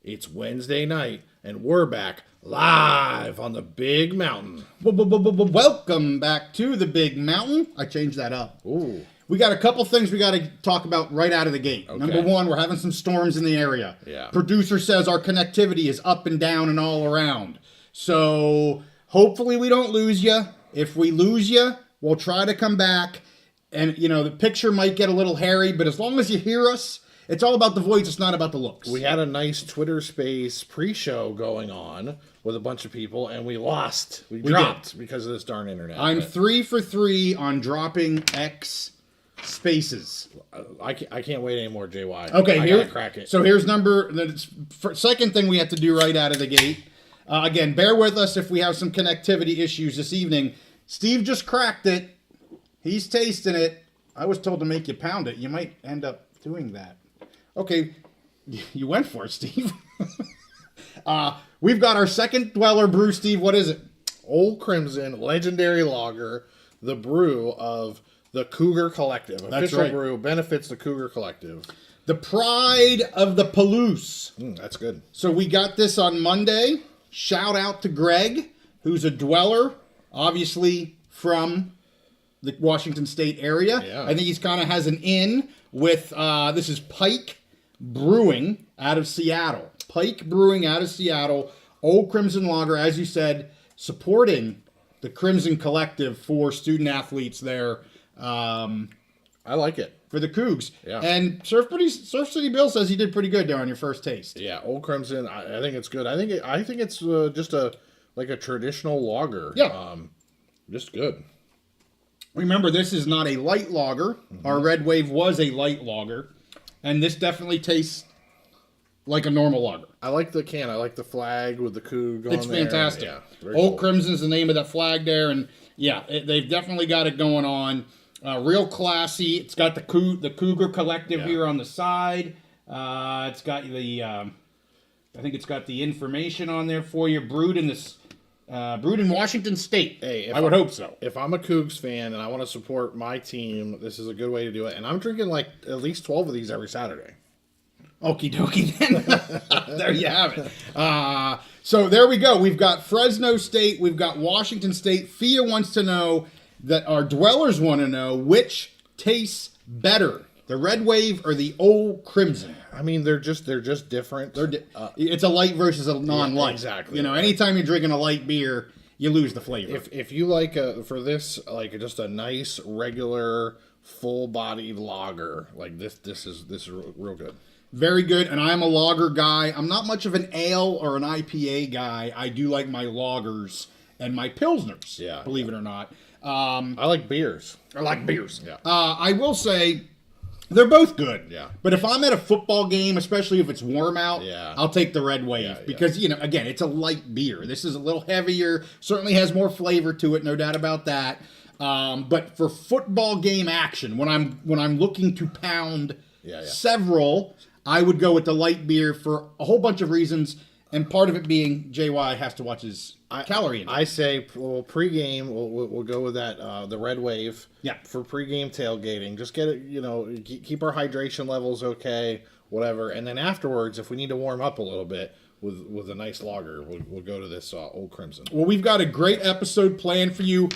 It's Wednesday night, and we're back live on the Big Mountain. Welcome back to the Big Mountain. I changed that up. Ooh. We got a couple things we got to talk about right out of the gate. Okay. Number one, we're having some storms in the area. Yeah. Producer says our connectivity is up and down and all around. So hopefully we don't lose you. If we lose you, we'll try to come back. And, you know, the picture might get a little hairy, but as long as you hear us, it's all about the voice. It's not about the looks. We had a nice Twitter Space pre-show going on with a bunch of people, and we lost. We dropped because of this darn internet. I'm 3 for 3 on dropping X spaces. I can't wait anymore, JY. Okay, I gotta crack it. So here's the second thing we have to do right out of the gate. Again, bear with us if we have some connectivity issues this evening. Steve just cracked it. He's tasting it. I was told to make you pound it. You might end up doing that. Okay, you went for it, Steve. We've got our second dweller brew, Steve. What is it? Old Crimson Legendary Lager, the brew of the Cougar Collective. That's Official right. brew benefits the Cougar Collective. The pride of the Palouse. That's good. So we got this on Monday. Shout out to Greg, who's a dweller, obviously from the Washington State area. Yeah. I think he's kind of has an in with, this is Pike Brewing out of Seattle. Pike Brewing out of Seattle. Old Crimson Lager, as you said, supporting the Crimson Collective for student athletes there. I like it. For the Cougs. Yeah. And Surf City Bill says he did pretty good there on your first taste. Yeah, Old Crimson. I think it's good. I think it's just a traditional lager. Yeah. Just good. Remember, this is not a light lager. Mm-hmm. Our Red Wave was a light lager. And this definitely tastes like a normal lager. I like the can. I like the flag with the Coug on It's there. fantastic. Yeah, very Old cool. Crimson's the name of that flag there. And yeah, they've definitely got it going on. Real classy. It's got the Cougar Collective here on the side. It's got the, I think it's got the information on there for you. Brewed in Washington State. Hey, I would hope so. If I'm a Cougs fan and I want to support my team, this is a good way to do it. And I'm drinking like at least 12 of these every Saturday. Okie dokie then. There you have it. So there we go. We've got Fresno State. We've got Washington State. Fia wants to know that our dwellers want to know which tastes better, the Red Wave or the Old Crimson. I mean, they're just different. It's a light versus a non-light. Yeah, exactly. You know, anytime you're drinking a light beer, you lose the flavor. If you like for this, like just a nice regular full-bodied lager, like this is real good. Very good, and I'm a lager guy. I'm not much of an ale or an IPA guy. I do like my lagers and my pilsners. Yeah, believe it or not. I like beers. I like beers. Yeah. I will say they're both good. Yeah. But if I'm at a football game, especially if it's warm out, I'll take the Red Wave because, you know, again, it's a light beer. This is a little heavier, certainly has more flavor to it, no doubt about that. But for football game action, when I'm looking to pound several, I would go with the light beer for a whole bunch of reasons, and part of it being JY has to watch his calorie intake. I say, well, pregame, we'll go with that, the Red Wave. Yeah. For pregame tailgating. Just get it, you know, keep our hydration levels okay, whatever. And then afterwards, if we need to warm up a little bit with a nice lager, we'll go to this Old Crimson. Well, we've got a great episode planned for you.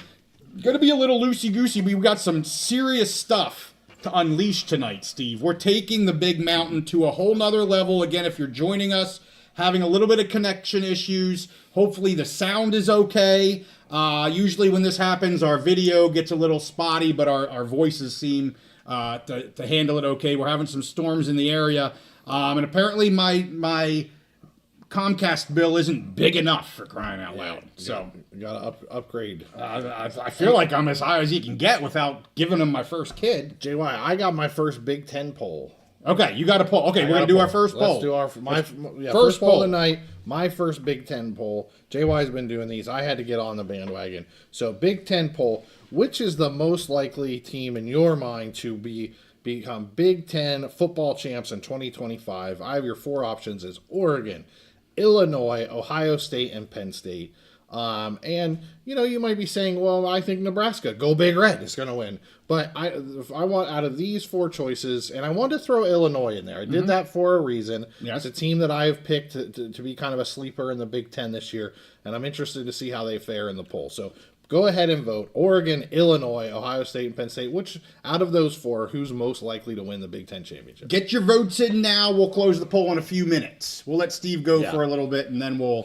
Going to be a little loosey-goosey. We've got some serious stuff to unleash tonight, Steve. We're taking the Big Mountain to a whole nother level. Again, if you're joining us, having a little bit of connection issues. Hopefully the sound is okay. Usually when this happens, our video gets a little spotty, but our voices seem to handle it okay. We're having some storms in the area. And apparently my Comcast bill isn't big enough, for crying out loud. So you gotta upgrade. I feel like I'm as high as you can get without giving them my first kid. JY, I got my first Big Ten poll. Okay, you got a poll. Okay, we're going to do our first poll. Let's do our first poll tonight. My first Big Ten poll. JY's been doing these. I had to get on the bandwagon. So Big Ten poll. Which is the most likely team in your mind to become Big Ten football champs in 2025? I have your four options as Oregon, Illinois, Ohio State, and Penn State. And, you might be saying, well, I think Nebraska, go Big Red, is going to win. But if I want out of these 4 choices, and I want to throw Illinois in there. I did that for a reason. Yes. It's a team that I have picked to be kind of a sleeper in the Big Ten this year, and I'm interested to see how they fare in the poll. So go ahead and vote. Oregon, Illinois, Ohio State, and Penn State. Which, out of those 4, who's most likely to win the Big Ten championship? Get your votes in now. We'll close the poll in a few minutes. We'll let Steve go for a little bit, and then we'll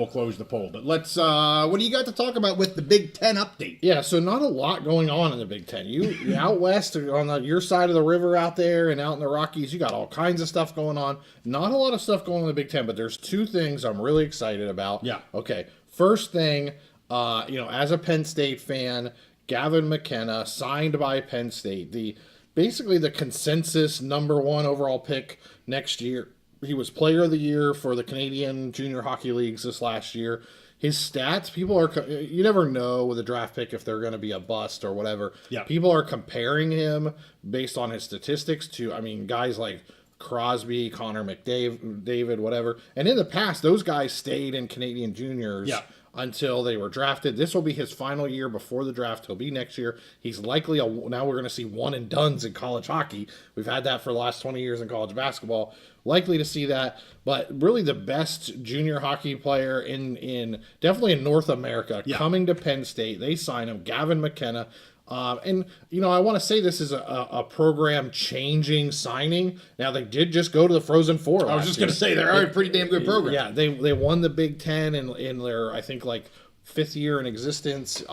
close the poll. But let's, what do you got to talk about with the Big Ten update? Yeah, so not a lot going on in the Big Ten. You out west on your side of the river out there and out in the Rockies, you got all kinds of stuff going on. Not a lot of stuff going on in the Big Ten, but there's 2 things I'm really excited about. Yeah. Okay, first thing, as a Penn State fan, Gavin McKenna, signed by Penn State, basically the consensus #1 overall pick next year. He was player of the year for the Canadian Junior Hockey Leagues this last year. His stats, you never know with a draft pick if they're going to be a bust or whatever. Yeah. People are comparing him based on his statistics to, guys like Crosby, Connor McDavid, whatever. And in the past, those guys stayed in Canadian juniors. Yeah. Until they were drafted. This will be his final year before the draft. He'll be next year. He's likely now we're going to see one and dones in college hockey. We've had that for the last 20 years in college basketball. Likely to see that, but really the best junior hockey player in definitely in North America coming to Penn State. They sign him, Gavin McKenna. And I want to say this is a program-changing signing. Now, they did just go to the Frozen Four. I was just going to say, they're already a pretty damn good program. Yeah, they won the Big Ten in their, I think, 5th year in existence.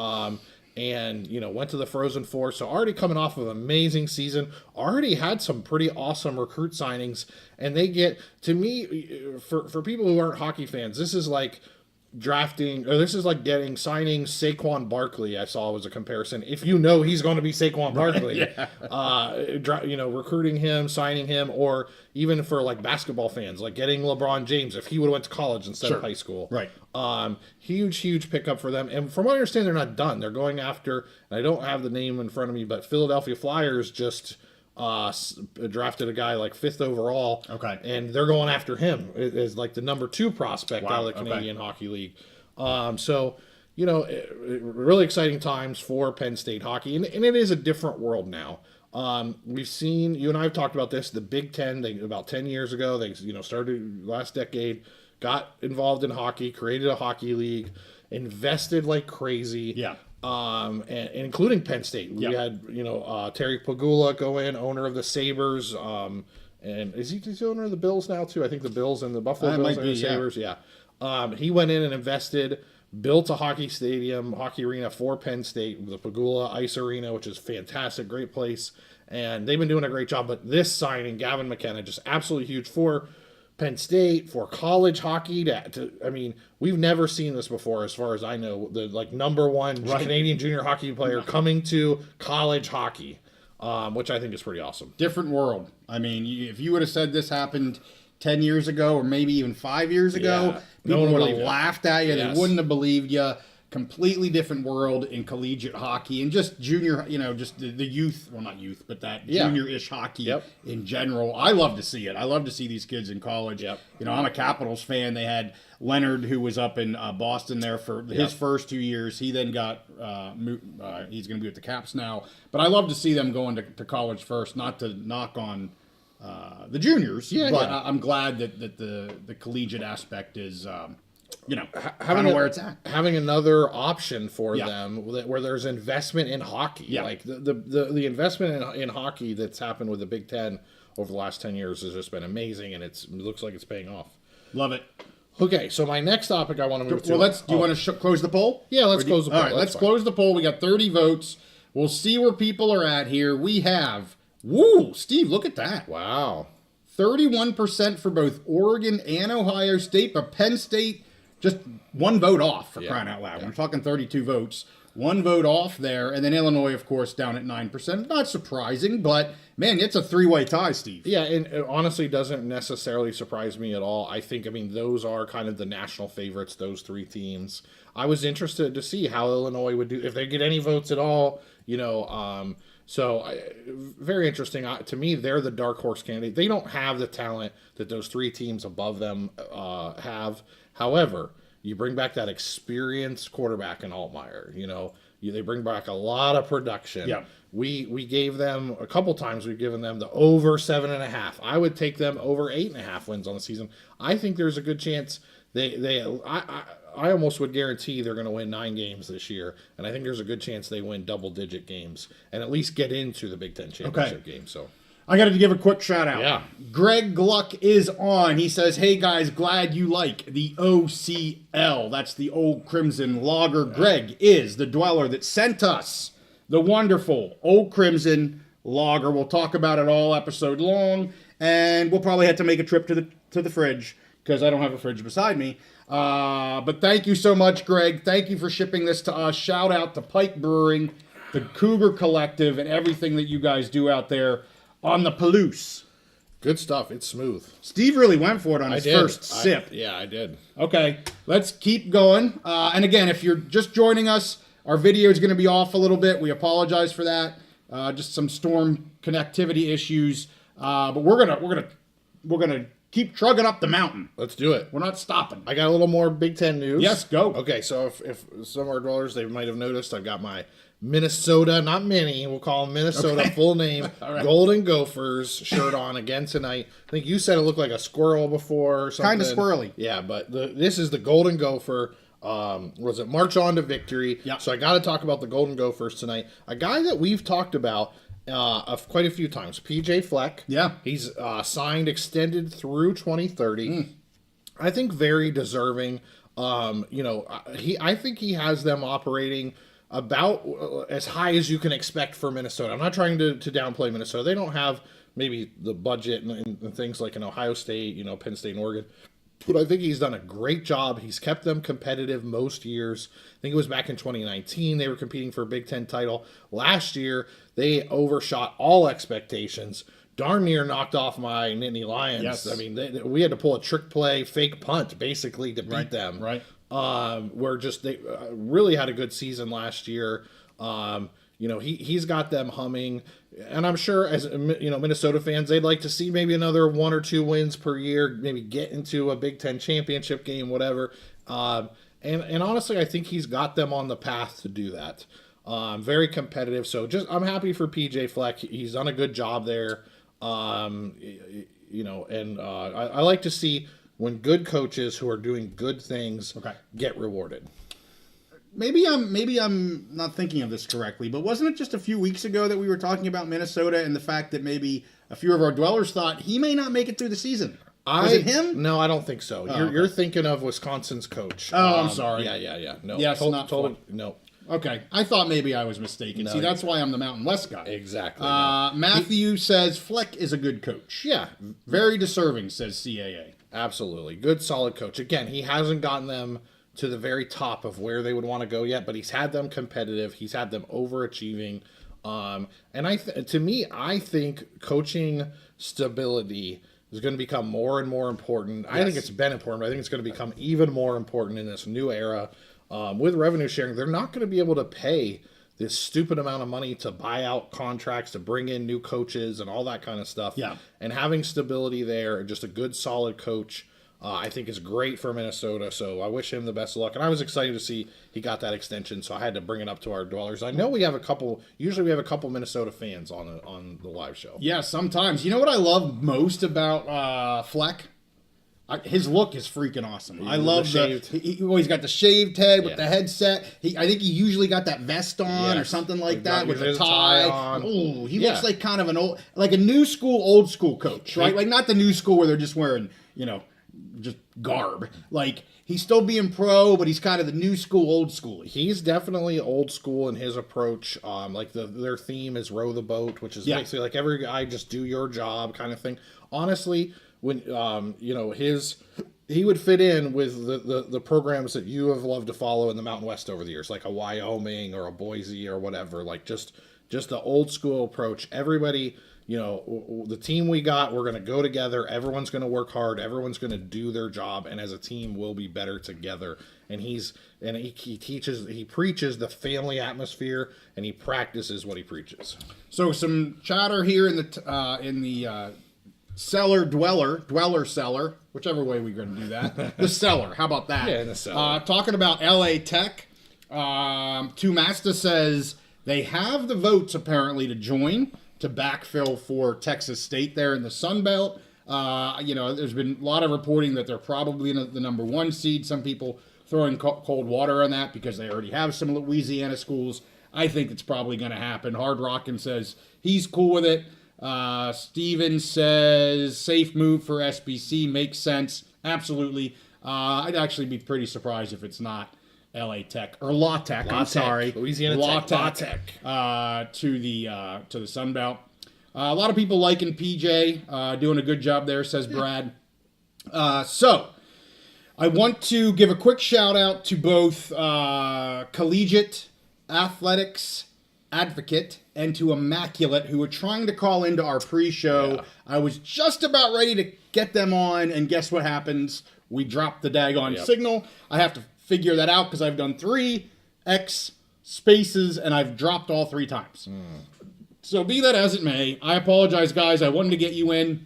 And went to the Frozen Four. So already coming off of an amazing season, already had some pretty awesome recruit signings. And they get, to me, for people who aren't hockey fans, this is like signing Saquon Barkley. I saw was a comparison. If he's going to be Saquon Barkley, recruiting him, signing him, or even for basketball fans, getting LeBron James if he would have went to college instead of high school. Right. Huge pickup for them. And from what I understand, they're not done. They're going after, and I don't have the name in front of me, but Philadelphia Flyers just drafted a guy 5th overall. Okay. And they're going after him as the #2 prospect out of the Canadian Hockey League. Really exciting times for Penn State hockey. And it is a different world now. We've seen, you and I have talked about this, the Big Ten, about 10 years ago, they started last decade, got involved in hockey, created a hockey league, invested like crazy. Yeah. And including Penn State. We had, Terry Pagula go in, owner of the Sabres. And is he the owner of the Bills now, too? I think the Bills and the Buffalo Bills and the Sabres. Yeah. He went in and invested, built a hockey arena for Penn State, the Pagula Ice Arena, which is fantastic, great place. And they've been doing a great job. But this signing, Gavin McKenna, just absolutely huge for Penn State, for college hockey. We've never seen this before, as far as I know. The #1 Canadian junior hockey player coming to college hockey, which I think is pretty awesome. Different world. If you would have said this happened 10 years ago, or maybe even 5 years ago, people would have laughed at you. Yes. They wouldn't have believed you. Completely different world in collegiate hockey and just junior, just the youth, well, not youth, but that junior-ish hockey in general. I love to see it. I love to see these kids in college. Yep. I'm a Capitals fan. They had Leonard, who was up in Boston there for his first 2 years. He then got, he's going to be with the Caps now. But I love to see them going to college first, not to knock on the juniers. But I'm glad that the collegiate aspect is... having where it's at. Having another option for them where there's investment in hockey. Yeah. The investment in hockey that's happened with the Big Ten over the last 10 years has just been amazing, and it looks like it's paying off. Love it. Okay, so my next topic I want to move to. Well, do you want to close the poll? Yeah, let's close the poll. All right, let's close the poll. We got 30 votes. We'll see where people are at here. We have, Steve, look at that. Wow. 31% for both Oregon and Ohio State, but Penn State just one vote off, for crying out loud. We're talking 32 votes. One vote off there. And then Illinois, of course, down at 9%. Not surprising, but, man, it's a three-way tie, Steve. Yeah, and it honestly doesn't necessarily surprise me at all. I think, those are kind of the national favorites, those 3 teams. I was interested to see how Illinois would do, if they get any votes at all, very interesting. To me, they're the dark horse candidate. They don't have the talent that those 3 teams above them have. However, You bring back that experienced quarterback in Altmaier. They bring back a lot of production. Yeah. We gave them a couple times. We've given them the over 7.5. I would take them over 8.5 wins on the season. I think there's a good chance I almost would guarantee they're going to win 9 games this year, and I think there's a good chance they win double-digit games and at least get into the Big Ten championship game. So I got to give a quick shout out. Yeah. Greg Gluck is on. He says, "Hey guys, glad you like the OCL. That's the Old Crimson Lager." Greg is the dweller that sent us the wonderful Old Crimson Lager. We'll talk about it all episode long, and we'll probably have to make a trip to the fridge because I don't have a fridge beside me. But thank you so much, Greg. Thank you for shipping this to us. Shout out to Pike Brewing, the Cougar Collective, and everything that you guys do out there on the Palouse. good stuff. It's smooth. Steve really went for it on his first sip. Yeah, I did. Okay, let's keep going. And again, if you're just joining us, our video is going to be off a little bit. We apologize for that. Just some storm connectivity issues. But we're gonna keep trugging up the mountain. Let's do it. We're not stopping. I got a little more Big Ten news. Yes, go. Okay, so if some of our dwellers, they might have noticed, I've got my Minnesota, not mini, we'll call them Minnesota, full name, right. Golden Gophers shirt on again tonight. I think you said it looked like a squirrel before or something. Kind of squirrely. Yeah, but this is the Golden Gopher. Was it March On to Victory? Yeah. So I got to talk about the Golden Gophers tonight. A guy that we've talked about quite a few times, PJ Fleck. Yeah. He's signed, extended through 2030. I think very deserving. I think he has them operating about as high as you can expect for Minnesota. I'm not trying to downplay Minnesota. They don't have maybe the budget and things like in Ohio State, Penn State and Oregon. But I think he's done a great job. He's kept them competitive most years. I think it was back in 2019 they were competing for a Big Ten title. Last year, they overshot all expectations. Darn near knocked off my Nittany Lions. Yes. I mean, we had to pull a trick play, fake punt, basically, to beat them. Right. They really had a good season last year. He's got them humming, and I'm sure as Minnesota fans, they'd like to see maybe another 1 or 2 wins per year, maybe get into a Big Ten championship game, whatever. And honestly, I think he's got them on the path to do that. Very competitive. So I'm happy for PJ Fleck. He's done a good job there. I like to see when good coaches who are doing good things get rewarded. Maybe I'm not thinking of this correctly, but wasn't it just a few weeks ago that we were talking about Minnesota and the fact that maybe a few of our dwellers thought he may not make it through the season? Was it him? No, I don't think so. You're thinking of Wisconsin's coach. Oh, I'm sorry. Yeah. No. Yes, not no. Okay, I thought maybe I was mistaken. No, See, that's why I'm the Mountain West guy. Exactly. Matthew says Fleck is a good coach. Yeah. Very deserving, says CAA. Absolutely. Good, solid coach. Again, he hasn't gotten them to the very top of where they would want to go yet, but he's had them competitive. He's had them overachieving. And I think coaching stability is going to become more and more important. Yes. I think it's been important, but I think it's going to become even more important in this new era. With revenue sharing, they're not going to be able to pay this stupid amount of money to buy out contracts, to bring in new coaches and all that kind of stuff. Yeah. And having stability there and just a good, solid coach, I think is great for Minnesota. So I wish him the best of luck. And I was excited to see he got that extension, so I had to bring it up to our dwellers. I know we have a couple Minnesota fans on the live show. Yeah, sometimes. You know what I love most about Fleck? His look is freaking awesome. I love he's got the shaved head with the headset. I think he usually got that vest on or something like that with a tie on. Oh, he looks like kind of a new school, old school coach, right? Like not the new school where they're just wearing, just garb. Like he's still being pro, but he's kind of the new school, old school. He's definitely old school in his approach. Their theme is row the boat, which is basically like every guy just do your job kind of thing. Honestly, when he would fit in with the programs that you have loved to follow in the Mountain West over the years, like a Wyoming or a Boise or whatever, like just the old school approach. Everybody, the team we got, we're going to go together. Everyone's going to work hard. Everyone's going to do their job. And as a team, we'll be better together. And he preaches the family atmosphere, and he practices what he preaches. So some chatter here in the seller, dweller, seller, whichever way we're going to do that. The seller, how about that? Yeah, the seller. Talking about LA Tech, Tumasta says they have the votes apparently to join to backfill for Texas State there in the Sun Belt. There's been a lot of reporting that they're probably the number 1 seed. Some people throwing cold water on that because they already have some Louisiana schools. I think it's probably going to happen. Hard Rockin' says he's cool with it. Steven says safe move for SBC, makes sense. Absolutely. I'd actually be pretty surprised if it's not LA Tech or La Tech. I'm sorry, Louisiana La Tech. To the Sun Belt. A lot of people liking PJ, doing a good job there, says Brad. So I want to give a quick shout out to both Collegiate Athletics Advocate and to Immaculate, who were trying to call into our pre-show. Yeah. I was just about ready to get them on, and guess what happens? We dropped the daggone signal. I have to figure that out because I've done 3 X spaces, and I've dropped all 3 times. So be that as it may, I apologize, guys. I wanted to get you in,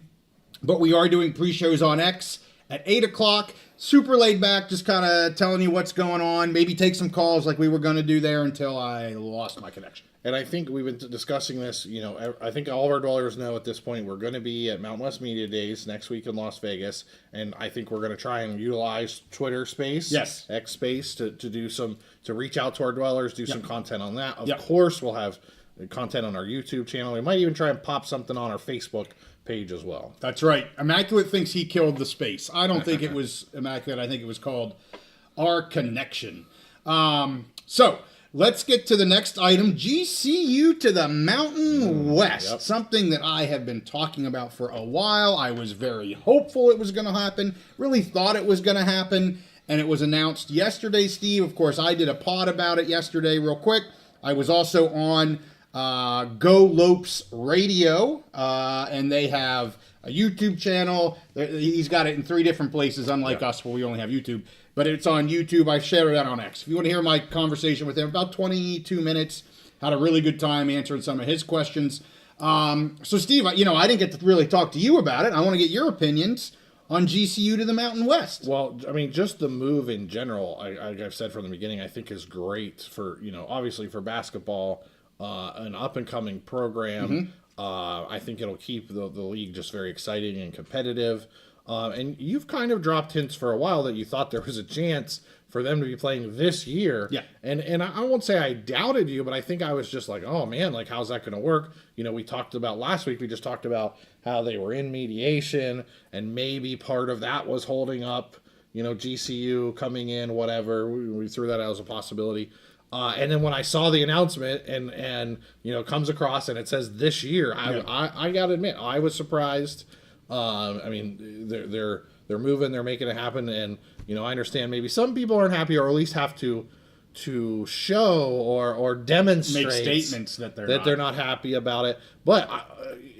but we are doing pre-shows on X at 8 o'clock. Super laid back, just kind of telling you what's going on. Maybe take some calls like we were going to do there until I lost my connection. And I think we've been discussing this, I think all of our dwellers know at this point we're going to be at Mountain West Media Days next week in Las Vegas. And I think we're going to try and utilize Twitter Space, X Space, to reach out to our dwellers, do some content on that. Of course, we'll have content on our YouTube channel. We might even try and pop something on our Facebook page as well. That's right. Immaculate thinks he killed the space. I don't think it was Immaculate. I think it was called Our Connection. So let's get to the next item. GCU to the Mountain West. Something that I have been talking about for a while. I was very hopeful it was going to happen. Really thought it was going to happen. And it was announced yesterday, Steve. Of course, I did a pod about it yesterday real quick. I was also on Go Lopes Radio, and they have a YouTube channel. He's got it in 3 different places, unlike us where we only have YouTube. But it's on YouTube. I shared it on X. If you want to hear my conversation with him, about 22 minutes. Had a really good time answering some of his questions. So, Steve, I didn't get to really talk to you about it. I want to get your opinions on GCU to the Mountain West. Well, I mean, just the move in general, I've said from the beginning, I think is great for, obviously for basketball, an up-and-coming program. I think it'll keep the league just very exciting and competitive. And you've kind of dropped hints for a while that you thought there was a chance for them to be playing this year. Yeah. And I won't say I doubted you, but I think I was just like, oh, man, like, how's that going to work? We talked about last week, we just talked about how they were in mediation, and maybe part of that was holding up, GCU coming in, whatever. We threw that out as a possibility. And then when I saw the announcement and comes across and it says this year, I got to admit, I was surprised. I mean, they're moving, they're making it happen, and I understand maybe some people aren't happy, or at least have to show or demonstrate, make statements that they're not happy about it. But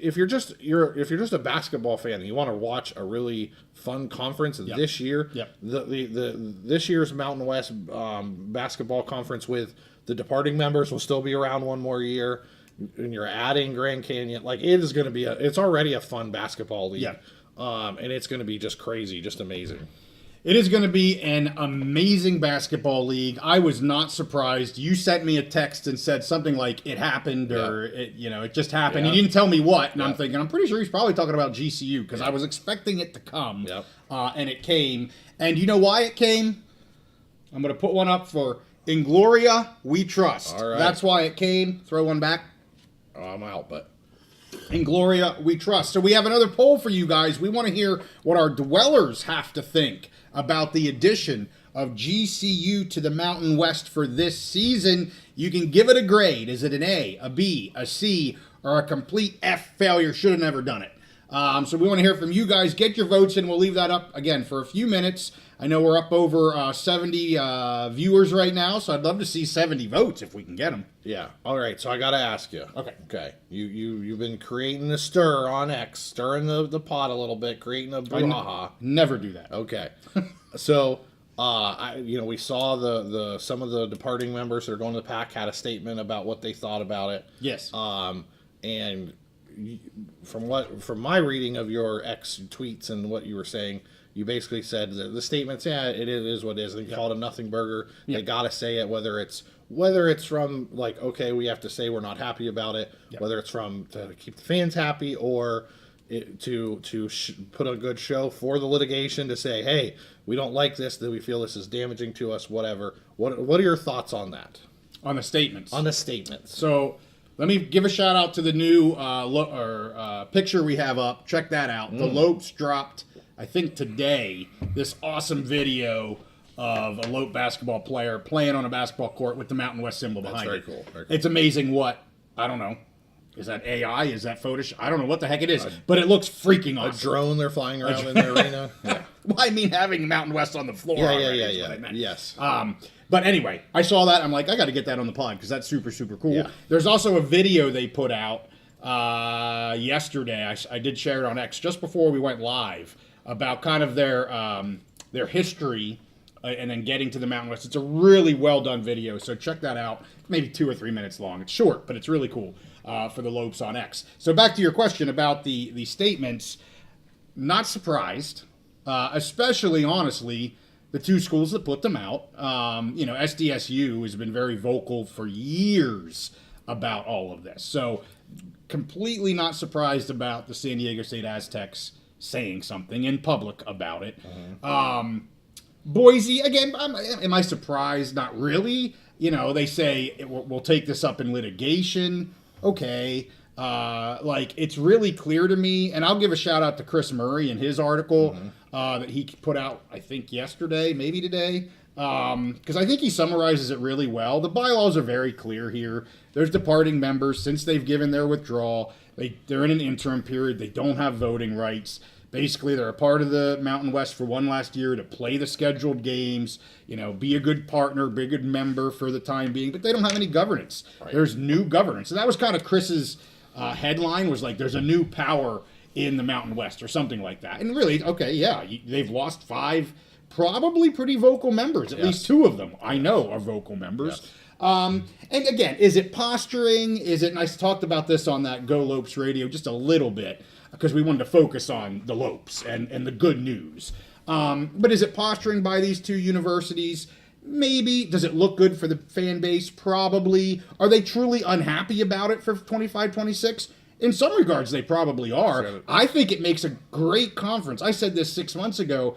if you're just a basketball fan and you want to watch a really fun conference this year, this year's Mountain West basketball conference with the departing members will still be around one more year. And you're adding Grand Canyon, like, it is going to be it's already a fun basketball league. And it's going to be just crazy, just amazing. It is going to be an amazing basketball league. I was not surprised. You sent me a text and said something like it happened, or it just happened. You didn't tell me what, and I'm thinking, I'm pretty sure he's probably talking about GCU, because I was expecting it to come, and it came. And you know why it came? I'm going to put one up for In Gloria We Trust. All right. That's why it came. Throw one back. Oh, I'm out, but In Gloria We Trust. So we have another poll for you guys. We want to hear what our dwellers have to think about the addition of GCU to the Mountain West for this season. You can give it a grade. Is it an A, a B, a C, or a complete F failure? Should have never done it. So we want to hear from you guys. Get your votes in. We'll leave that up again for a few minutes. I know we're up over 70 viewers right now, so I'd love to see 70 votes if we can get them. Yeah. All right. So I got to ask you. Okay. You've been creating a stir on X, stirring the pot a little bit, creating a brouhaha. Never do that. Okay. So, we saw some of the departing members that are going to the pack had a statement about what they thought about it. Yes. And from my reading of your ex tweets and what you were saying, you basically said that the statements, it is what it is. They call it a nothing burger. They got to say it, whether it's from like, okay, we have to say we're not happy about it, whether it's from to keep the fans happy or to put a good show for the litigation to say, hey, we don't like this, that we feel this is damaging to us, whatever. What are your thoughts on that? On the statements. On the statements. So let me give a shout out to the new picture we have up. Check that out. The Lopes dropped, I think today, this awesome video of a Lope basketball player playing on a basketball court with the Mountain West symbol behind it. That's very cool. Very cool. It's amazing what, I don't know. Is that AI? Is that Photoshop? I don't know what the heck it is, but it looks freaking awesome. A drone they're flying around in the arena. Yeah. Well, I mean, having Mountain West on the floor. Yeah. Yes. But anyway, I saw that. I'm like, I got to get that on the pod because that's super, super cool. Yeah. There's also a video they put out yesterday. I did share it on X just before we went live about kind of their history and then getting to the Mountain West. It's a really well done video, so check that out. Maybe 2 or 3 minutes long. It's short, but it's really cool for the Lopes on X. So back to your question about the statements. Not surprised, especially honestly, the two schools that put them out. SDSU has been very vocal for years about all of this. So completely not surprised about the San Diego State Aztecs saying something in public about it. Boise, again, am I surprised? Not really. They say we'll take this up in litigation. Okay. It's really clear to me, and I'll give a shout out to Chris Murray in his article that he put out, I think yesterday, maybe today, because I think he summarizes it really well. The bylaws are very clear here. There's departing members since they've given their withdrawal. They're in an interim period. They don't have voting rights. Basically, they're a part of the Mountain West for one last year to play the scheduled games, be a good partner, be a good member for the time being, but they don't have any governance. Right. There's new governance. And that was kind of Chris's headline was like, there's a new power in the Mountain West or something like that. And really, okay, yeah, they've lost 5 probably pretty vocal members. At least 2 of them I know are vocal members. Yes. And again, is it posturing? Is it, and I talked about this on that Go Lopes radio just a little bit, because we wanted to focus on the Lopes and the good news. But is it posturing by these 2 universities? Maybe. Does it look good for the fan base? Probably. Are they truly unhappy about it for 25-26? In some regards, they probably are. Sure. I think it makes a great conference. I said this 6 months ago.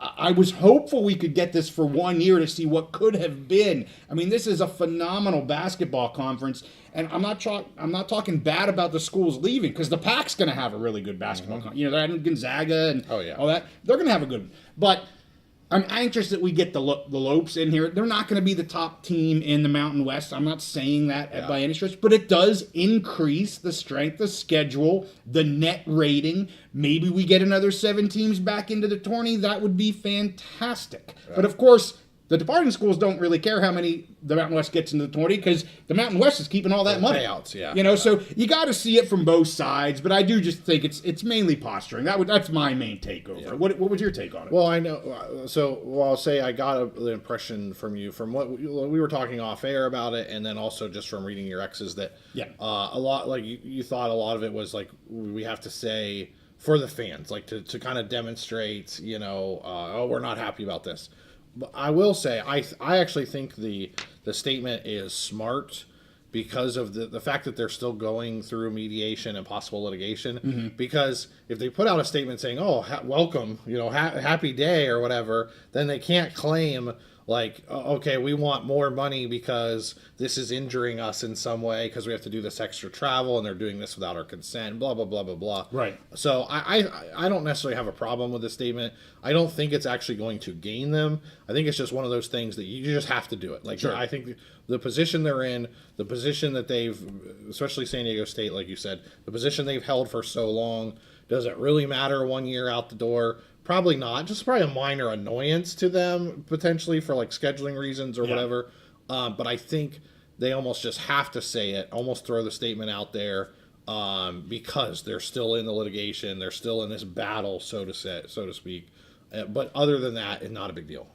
I was hopeful we could get this for 1 year to see what could have been. I mean, this is a phenomenal basketball conference, and I'm not talking bad about the schools leaving, because the Pac's going to have a really good basketball conference. They're having Gonzaga and all that. They're going to have a good one. But I'm anxious that we get the Lopes in here. They're not going to be the top team in the Mountain West. I'm not saying that by any stretch, but it does increase the strength of schedule, the net rating. Maybe we get another 7 teams back into the tourney. That would be fantastic. Right. But of course, the departing schools don't really care how many the Mountain West gets into the tourney, because the Mountain West is keeping all that money. Payouts, So you got to see it from both sides. But I do just think it's mainly posturing. That's my main take over. What was your take on it? Well, I know. So, I'll say I got the impression from you, from what we were talking off air about it, and then also just from reading your X's, that a lot, like you thought a lot of it was like, we have to say for the fans, like to kind of demonstrate, we're not happy about this. But I will say, I actually think the statement is smart because of the fact that they're still going through mediation and possible litigation. Because if they put out a statement saying, welcome, happy day or whatever, then they can't claim like, okay, we want more money because this is injuring us in some way because we have to do this extra travel and they're doing this without our consent, blah, blah, blah, blah, blah. Right. So I don't necessarily have a problem with this statement. I don't think it's actually going to gain them. I think it's just one of those things that you just have to do it. Like, I think the position they're in, the position that they've, especially San Diego State, like you said, the position they've held for so long, does it really matter 1 year out the door? Probably not. Just probably a minor annoyance to them, potentially, for like scheduling reasons or whatever. But I think they almost just have to say it, almost throw the statement out there, because they're still in the litigation. They're still in this battle, so to speak. But other than that, it's not a big deal.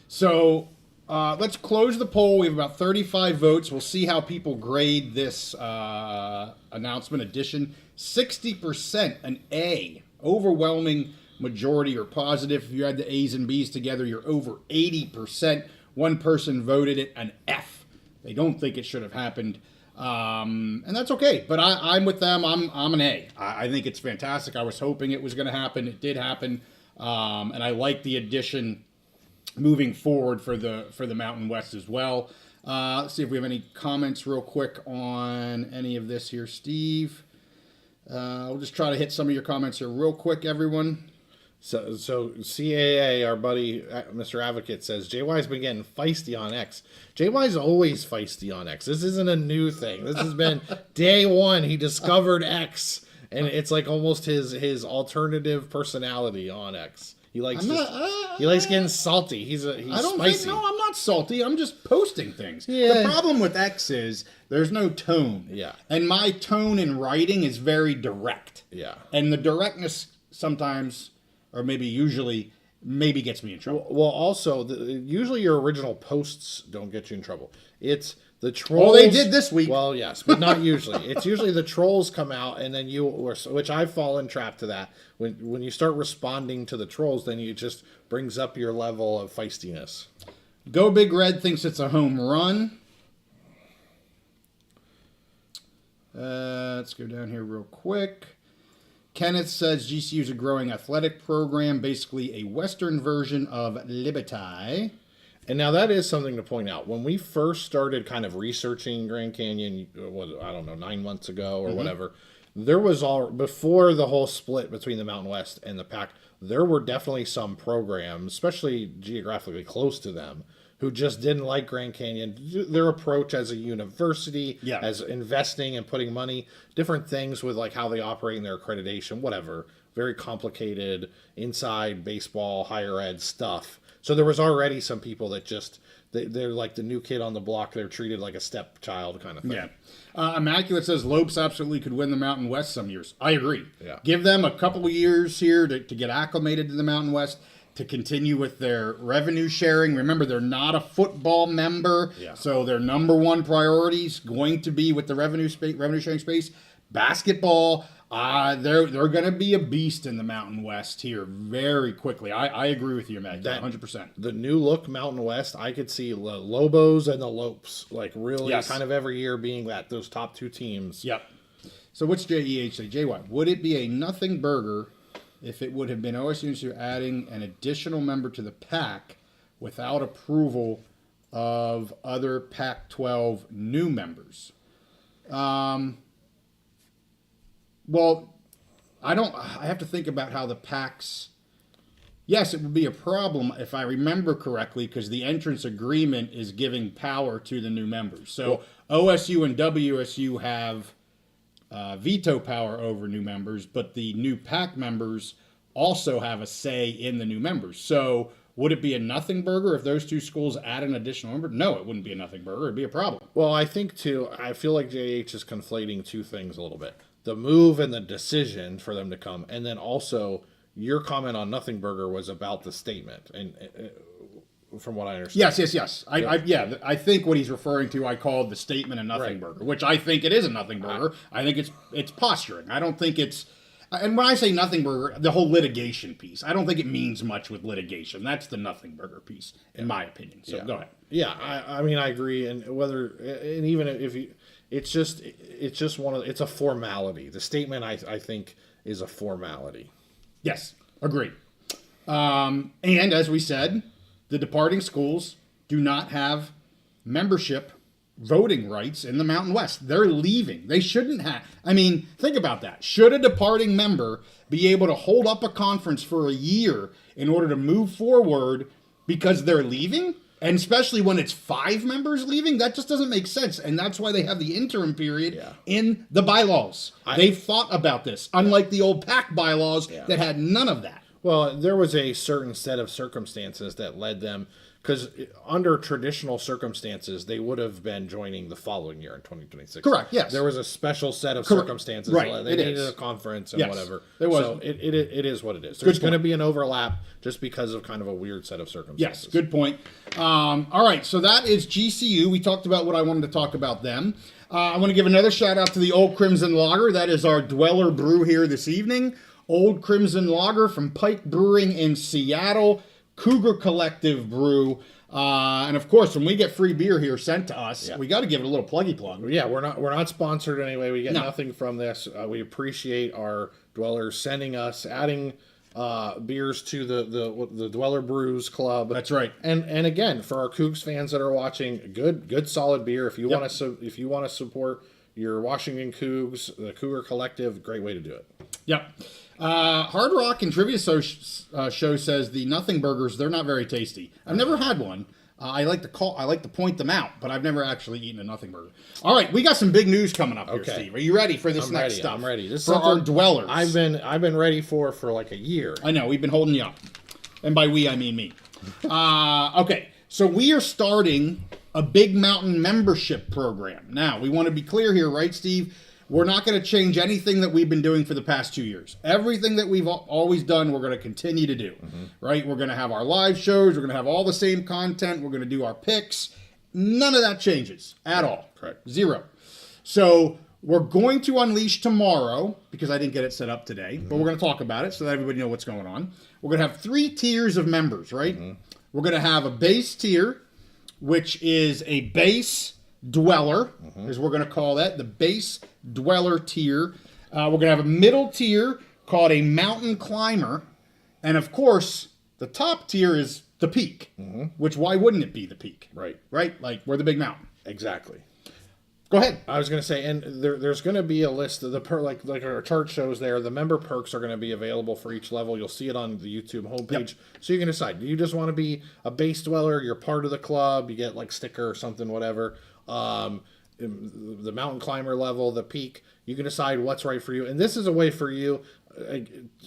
So let's close the poll. We have about 35 votes. We'll see how people grade this announcement edition. 60% an A. Overwhelming majority are positive. If you add the A's and B's together, you're over 80%. One person voted it an F. They don't think it should have happened. And that's okay. But I'm with them. I'm an A. I think it's fantastic. I was hoping it was going to happen. It did happen. And I like the addition moving forward for the Mountain West as well. Let's see if we have any comments real quick on any of this here, Steve. We'll just try to hit some of your comments here real quick, everyone. So CAA, our buddy, Mr. Advocate, says, JY's been getting feisty on X. JY's always feisty on X. This isn't a new thing. This has been day one. He discovered X, and it's like almost his alternative personality on X. He likes he likes getting salty. He's spicy. I'm not salty. I'm just posting things. Yeah. The problem with X is there's no tone. Yeah. And my tone in writing is very direct. Yeah. And the directness sometimes, or maybe usually, gets me in trouble. Well, also, usually your original posts don't get you in trouble. It's the trolls. Oh, they did this week. Well, yes, but not usually. It's usually the trolls come out, and then which I've fallen trapped to that. When you start responding to the trolls, then it just brings up your level of feistiness. Go Big Red thinks it's a home run. Let's go down here real quick. Kenneth says GCU is a growing athletic program, basically a Western version of Liberty. And now that is something to point out. When we first started kind of researching Grand Canyon, 9 months ago or whatever, there was before the whole split between the Mountain West and the Pac, there were definitely some programs, especially geographically close to them, who just didn't like Grand Canyon. Their approach as a university, as investing and putting money, different things with like how they operate in their accreditation, whatever. Very complicated inside baseball, higher ed stuff. So there was already some people that just, they're like the new kid on the block. They're treated like a stepchild kind of thing. Yeah. Immaculate says Lopes absolutely could win the Mountain West some years. I agree. Yeah. Give them a couple of years here to get acclimated to the Mountain West, to continue with their revenue sharing. Remember, they're not a football member, so their number one priority is going to be with the revenue sharing space. Basketball, they're going to be a beast in the Mountain West here very quickly. I agree with you, Matt. 100%. The new look Mountain West, I could see the Lobos and the Lopes, like really kind of every year being those top two teams. Yep. So what's JEH say? JY, would it be a nothing burger if it would have been OSU adding an additional member to the PAC without approval of other Pac-12 new members? Well, I have to think about how the PACs. Yes, it would be a problem if I remember correctly, because the entrance agreement is giving power to the new members. So OSU and WSU have veto power over new members, but the new PAC members also have a say in the new members. So would it be a nothing burger if those two schools add an additional member? No, it wouldn't be a nothing burger. It'd be a problem. Well, I think, too, I feel like JH is conflating two things a little bit. The move and the decision for them to come, and then also your comment on Nothing Burger was about the statement, and from what I understand. Yes. I think what he's referring to, I called the statement a Nothing Burger, which I think it is a Nothing Burger. I think it's posturing. I don't think it's. And when I say Nothing Burger, the whole litigation piece, I don't think it means much with litigation. That's the Nothing Burger piece, in my opinion. So go ahead. Yeah, I mean, I agree, and even if you. It's just it's a formality. The statement, I think, is a formality. Yes, agreed. And as we said, the departing schools do not have membership voting rights in the Mountain West. They're leaving. They shouldn't have. I mean, think about that. Should a departing member be able to hold up a conference for a year in order to move forward because they're leaving? And especially when it's 5 members leaving, that just doesn't make sense. And that's why they have the interim period in the bylaws. They've thought about this, unlike the old PAC bylaws that had none of that. Well, there was a certain set of circumstances that led them, because under traditional circumstances, they would have been joining the following year in 2026. Correct, yes. There was a special set of circumstances. Right, They needed a conference and whatever. There was. So it is what it is. There's going to be an overlap just because of kind of a weird set of circumstances. Yes, good point. All right, so that is GCU. We talked about what I wanted to talk about them. I want to give another shout out to the Old Crimson Lager. That is our Dweller brew here this evening. Old Crimson Lager from Pike Brewing in Seattle. Cougar Collective brew. And of course, when we get free beer here sent to us, we got to give it a little pluggy plug. Yeah, we're not sponsored anyway. We get nothing from this. We appreciate our dwellers sending us, adding beers to the Dweller Brews Club. That's right. And again, for our Cougs fans that are watching, good solid beer. If you want to support your Washington Cougs, the Cougar Collective, great way to do it. Yep. Hard Rock and Trivia Show says the Nothing Burgers, they're not very tasty. I've never had one. I like to point them out, but I've never actually eaten a Nothing Burger. All right, we got some big news coming up here, Steve. Are you ready for this next stuff? I'm ready. This for our dwellers. I've been ready for like a year. I know, we've been holding you up. And by we, I mean me. Okay, so we are starting a Big Mountain membership program. Now, we want to be clear here, right, Steve? We're not going to change anything that we've been doing for the past 2 years. Everything that we've always done, we're going to continue to do, right? We're going to have our live shows. We're going to have all the same content. We're going to do our picks. None of that changes at all. Correct. Zero. So we're going to unleash tomorrow, because I didn't get it set up today, but we're going to talk about it so that everybody knows what's going on. We're going to have 3 tiers of members, right? We're going to have a base tier, which is a base dweller, as we're going to call that, the base dweller tier. We're going to have a middle tier called a mountain climber. And of course, the top tier is the peak, which why wouldn't it be the peak? Right. Right? Like, we're the big mountain. Exactly. Go ahead. I was going to say, and there's going to be a list of the like our chart shows there. The member perks are going to be available for each level. You'll see it on the YouTube homepage. So you can decide. Do you just want to be a base dweller? You're part of the club. You get like sticker or something, whatever. The mountain climber level, the peak. You can decide what's right for you. And this is a way for you,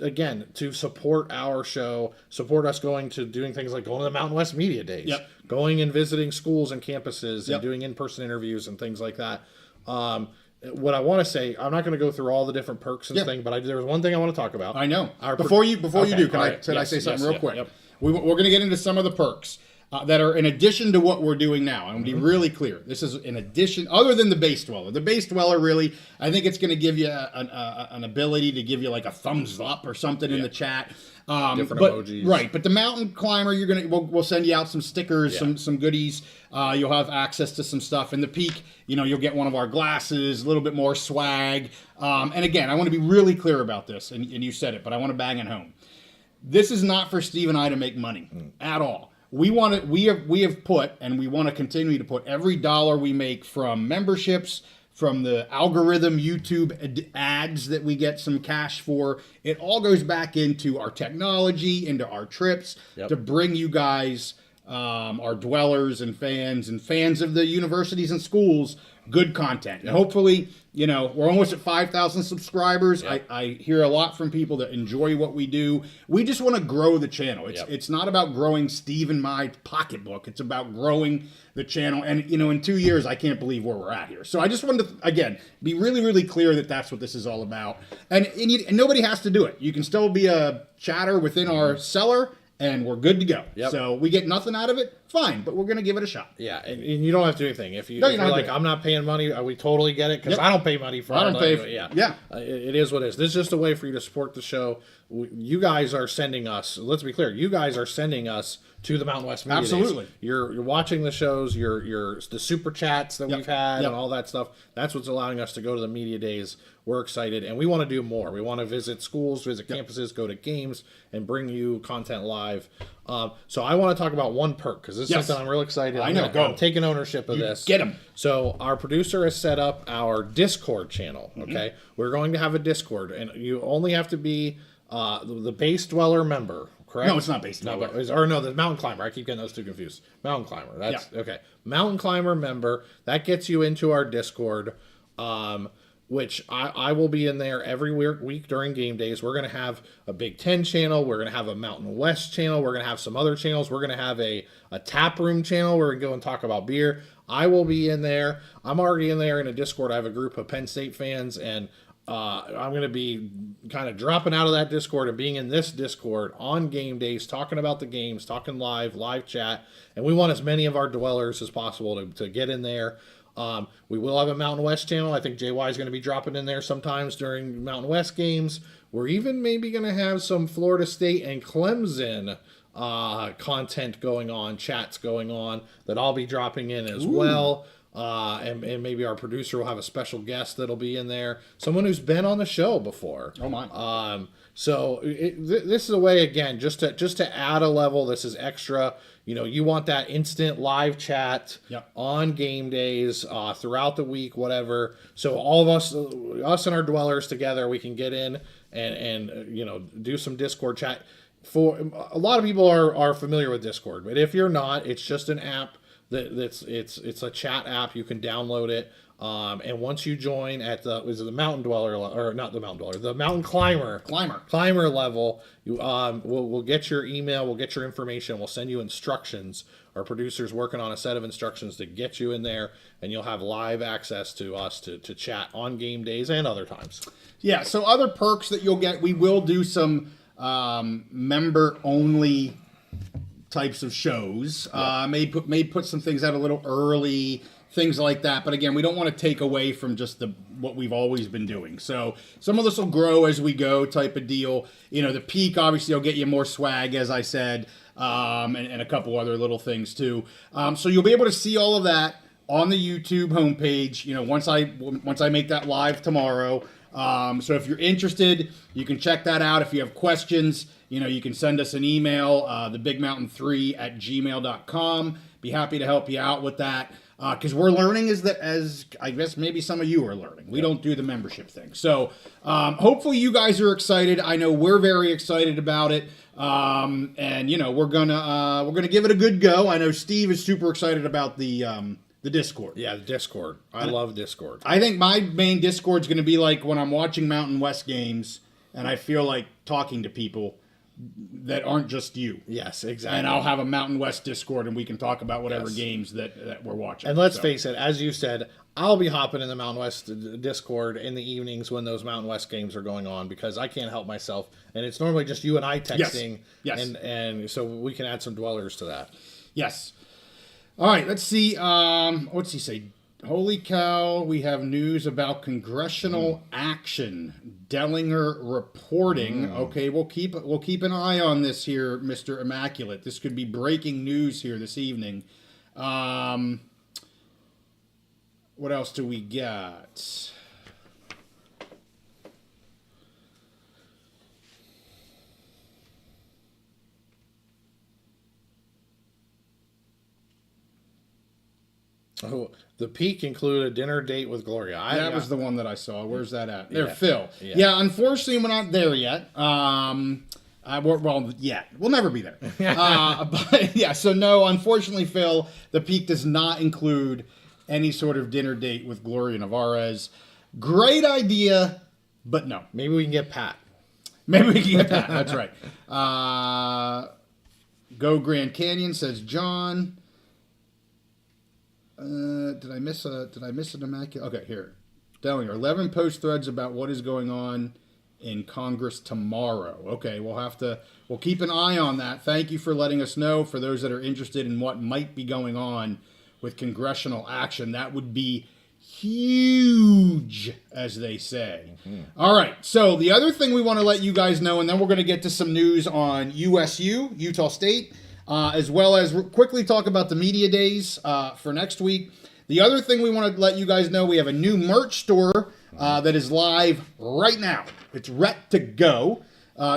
again, to support our show, support us doing things like going to the Mountain West Media Days, going and visiting schools and campuses and doing in-person interviews and things like that. What I want to say, I'm not going to go through all the different perks and things, but there was one thing I want to talk about. I know. Before you do, can I say something real quick? Yep. We're going to get into some of the perks that are in addition to what we're doing now. I'm going to be really clear. This is in addition, other than the base dweller. The base dweller, really, I think it's going to give you an ability to give you like a thumbs up or something in the chat. Different emojis. Right, but the mountain climber, we'll send you out some stickers, some goodies. You'll have access to some stuff. In the peak, you'll get one of our glasses, a little bit more swag. And again, I want to be really clear about this, and you said it, but I want to bang it home. This is not for Steve and I to make money at all. We have put, and we want to continue to put every dollar we make from memberships, from the algorithm YouTube ads that we get some cash for. It all goes back into our technology, into our trips, to bring you guys, our dwellers and fans of the universities and schools, good content. And hopefully, we're almost at 5,000 subscribers. I hear a lot from people that enjoy what we do. We just want to grow the channel. It's not about growing Steve and my pocketbook. It's about growing the channel. And, in 2 years, I can't believe where we're at here. So I just wanted to, again, be really, really clear that that's what this is all about. And nobody has to do it. You can still be a chatter within our cellar, and we're good to go. So we get nothing out of it, fine, but we're going to give it a shot. Yeah, and you don't have to do anything. If you're like, I'm not paying money, we totally get it, because I don't pay money for it. I don't pay it is what it is. This is just a way for you to support the show. You guys are sending us, let's be clear, you guys are sending us to the Mountain West Media Absolutely. Days. You're watching the shows, the super chats that we've had and all that stuff. That's what's allowing us to go to the media days. We're excited, and we want to do more. We want to visit schools, visit campuses, go to games, and bring you content live. So I want to talk about one perk, because this is something I'm real excited. I'm taking ownership of this. Get them. So our producer has set up our Discord channel. Okay, we're going to have a Discord, and you only have to be the base dweller member. Correct? No, it's not base dweller. The mountain climber. I keep getting those two confused. Mountain climber. That's okay. Mountain climber member. That gets you into our Discord. which I will be in there every week during game days. We're going to have a Big Ten channel. We're going to have a Mountain West channel. We're going to have some other channels. We're going to have a tap room channel where we go and talk about beer. I will be in there. I'm already in there in a Discord. I have a group of Penn State fans, and I'm going to be kind of dropping out of that Discord and being in this Discord on game days, talking about the games, talking live chat. And we want as many of our dwellers as possible to get in there. We will have a Mountain West channel. I think JY is going to be dropping in there sometimes during Mountain West games. We're even maybe going to have some Florida State and Clemson content going on, chats going on that I'll be dropping in as well. And maybe our producer will have a special guest that'll be in there, someone who's been on the show before. Oh my! So this is a way, again, just to add a level. This is extra. You want that instant live chat on game days, throughout the week, whatever. So all of us and our dwellers together, we can get in and do some Discord chat. For a lot of people are familiar with Discord, but if you're not, it's just an app. It's a chat app. You can download it, and once you join at the Mountain Dweller, or not the Mountain Dweller, the Mountain Climber level, you we'll get your email, we'll get your information, we'll send you instructions. Our producer's working on a set of instructions to get you in there, and you'll have live access to us to chat on game days and other times. Yeah. So other perks that you'll get, we will do some member only types of shows. May put some things out a little early, things like that. But again, we don't want to take away from just what we've always been doing. So some of this will grow as we go, type of deal. The peak obviously will get you more swag, as I said, and a couple other little things too. So you'll be able to see all of that on the YouTube homepage. Once I make that live tomorrow. So if you're interested, you can check that out. If you have questions, you can send us an email, thebigmountain3@gmail.com. Be happy to help you out with that. Because we're learning as I guess maybe some of you are learning. We don't do the membership thing. So hopefully you guys are excited. I know we're very excited about it. And we're gonna give it a good go. I know Steve is super excited about the Discord. Yeah, the Discord. I love Discord. I think my main Discord's going to be like when I'm watching Mountain West games and I feel like talking to people that aren't just you. Yes, exactly. And I'll have a Mountain West Discord and we can talk about whatever games that we're watching. And let's face it, as you said, I'll be hopping in the Mountain West Discord in the evenings when those Mountain West games are going on because I can't help myself. And it's normally just you and I texting. Yes. And so we can add some dwellers to that. Yes. All right, let's see. What's he say? Holy cow, we have news about congressional action. Dellinger reporting. Okay, we'll keep an eye on this here, Mr. Immaculate. This could be breaking news here this evening. What else do we got? Oh, the peak included a dinner date with Gloria. That was the one that I saw. Where's that at? There, Yeah. Phil. Yeah, unfortunately, we're not there yet. Yet. We'll never be there. But yeah, so no, unfortunately, Phil, the peak does not include any sort of dinner date with Gloria Navarez. Great idea, but no. Maybe we can get Pat. That's right. Go Grand Canyon, says John. Did I miss an immaculate? Okay, here. Dellinger, 11 post threads about what is going on in Congress tomorrow. Okay, we'll keep an eye on that. Thank you for letting us know. For those that are interested in what might be going on with congressional action, that would be huge, as they say. Mm-hmm. All right, so the other thing we want to let you guys know, and then we're going to get to some news on USU, Utah State, as well as quickly talk about the media days for next week. The other thing we want to let you guys know, we have a new merch store that is live right now. It's ready to go.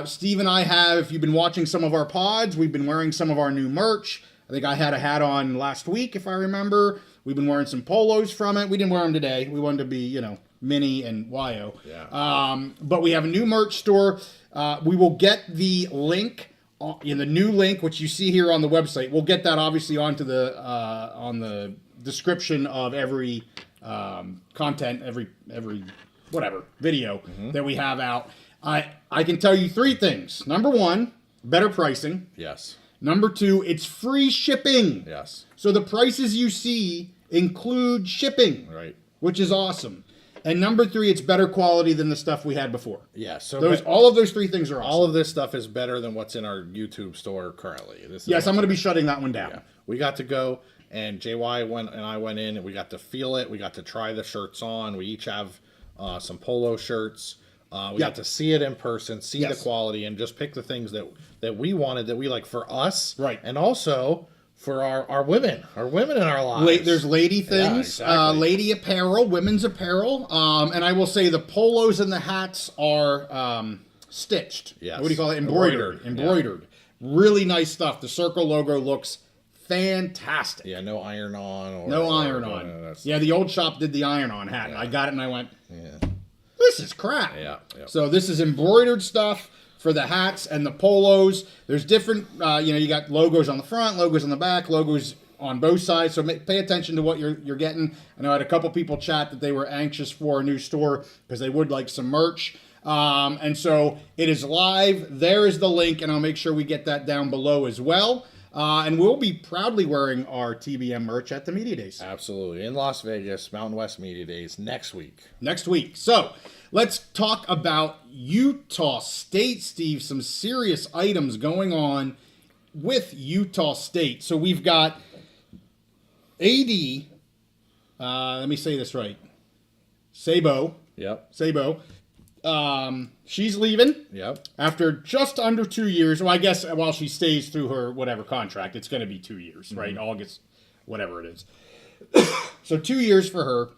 Steve and I have, if you've been watching some of our pods, we've been wearing some of our new merch. I think I had a hat on last week, if I remember. We've been wearing some polos from it. We didn't wear them today. We wanted to be, Minnie and Yo. Yeah. But we have a new merch store. We will get the link in the new link, which you see here on the website. We'll get that obviously onto the on the description of every content, every whatever video that we have out. I can tell you 3 things. Number 1, better pricing. Yes. Number 2, it's free shipping. Yes. So the prices you see include shipping. Right. Which is awesome. And number 3, it's better quality than the stuff we had before. Yeah, so all of those 3 things are awesome. All of this stuff is better than what's in our YouTube store currently. Yes, I'm going to be shutting that one down. Yeah. We got to go, and JY went in, and we got to feel it. We got to try the shirts on. We each have some polo shirts. We got to see it in person, see the quality, and just pick the things that we wanted, that we like for us. Right. And also for our women in our lives. There's lady things, lady apparel, women's apparel. And I will say the polos and the hats are stitched. Yes. What do you call it? Embroidered. Yeah. Really nice stuff. The Circle logo looks fantastic. Yeah, no iron on. No iron on. Yeah, the old shop did the iron on hat. And I got it and I went, this is crap. Yeah. So this is embroidered stuff for the hats and the polos. There's different, you got logos on the front, logos on the back, logos on both sides. So pay attention to what you're getting. I know I had a couple people chat that they were anxious for a new store because they would like some merch. And so it is live. There is the link, and I'll make sure we get that down below as well. And we'll be proudly wearing our TBM merch at the Media Days. Absolutely. In Las Vegas, Mountain West Media Days next week. So let's talk about Utah State, Steve. Some serious items going on with Utah State. So we've got AD, let me say this right, Sabo. Yep. Sabo. She's leaving. Yep. After just under 2 years. Well, I guess while she stays through her whatever contract, it's going to be 2 years, right? August, whatever it is. So 2 years for her.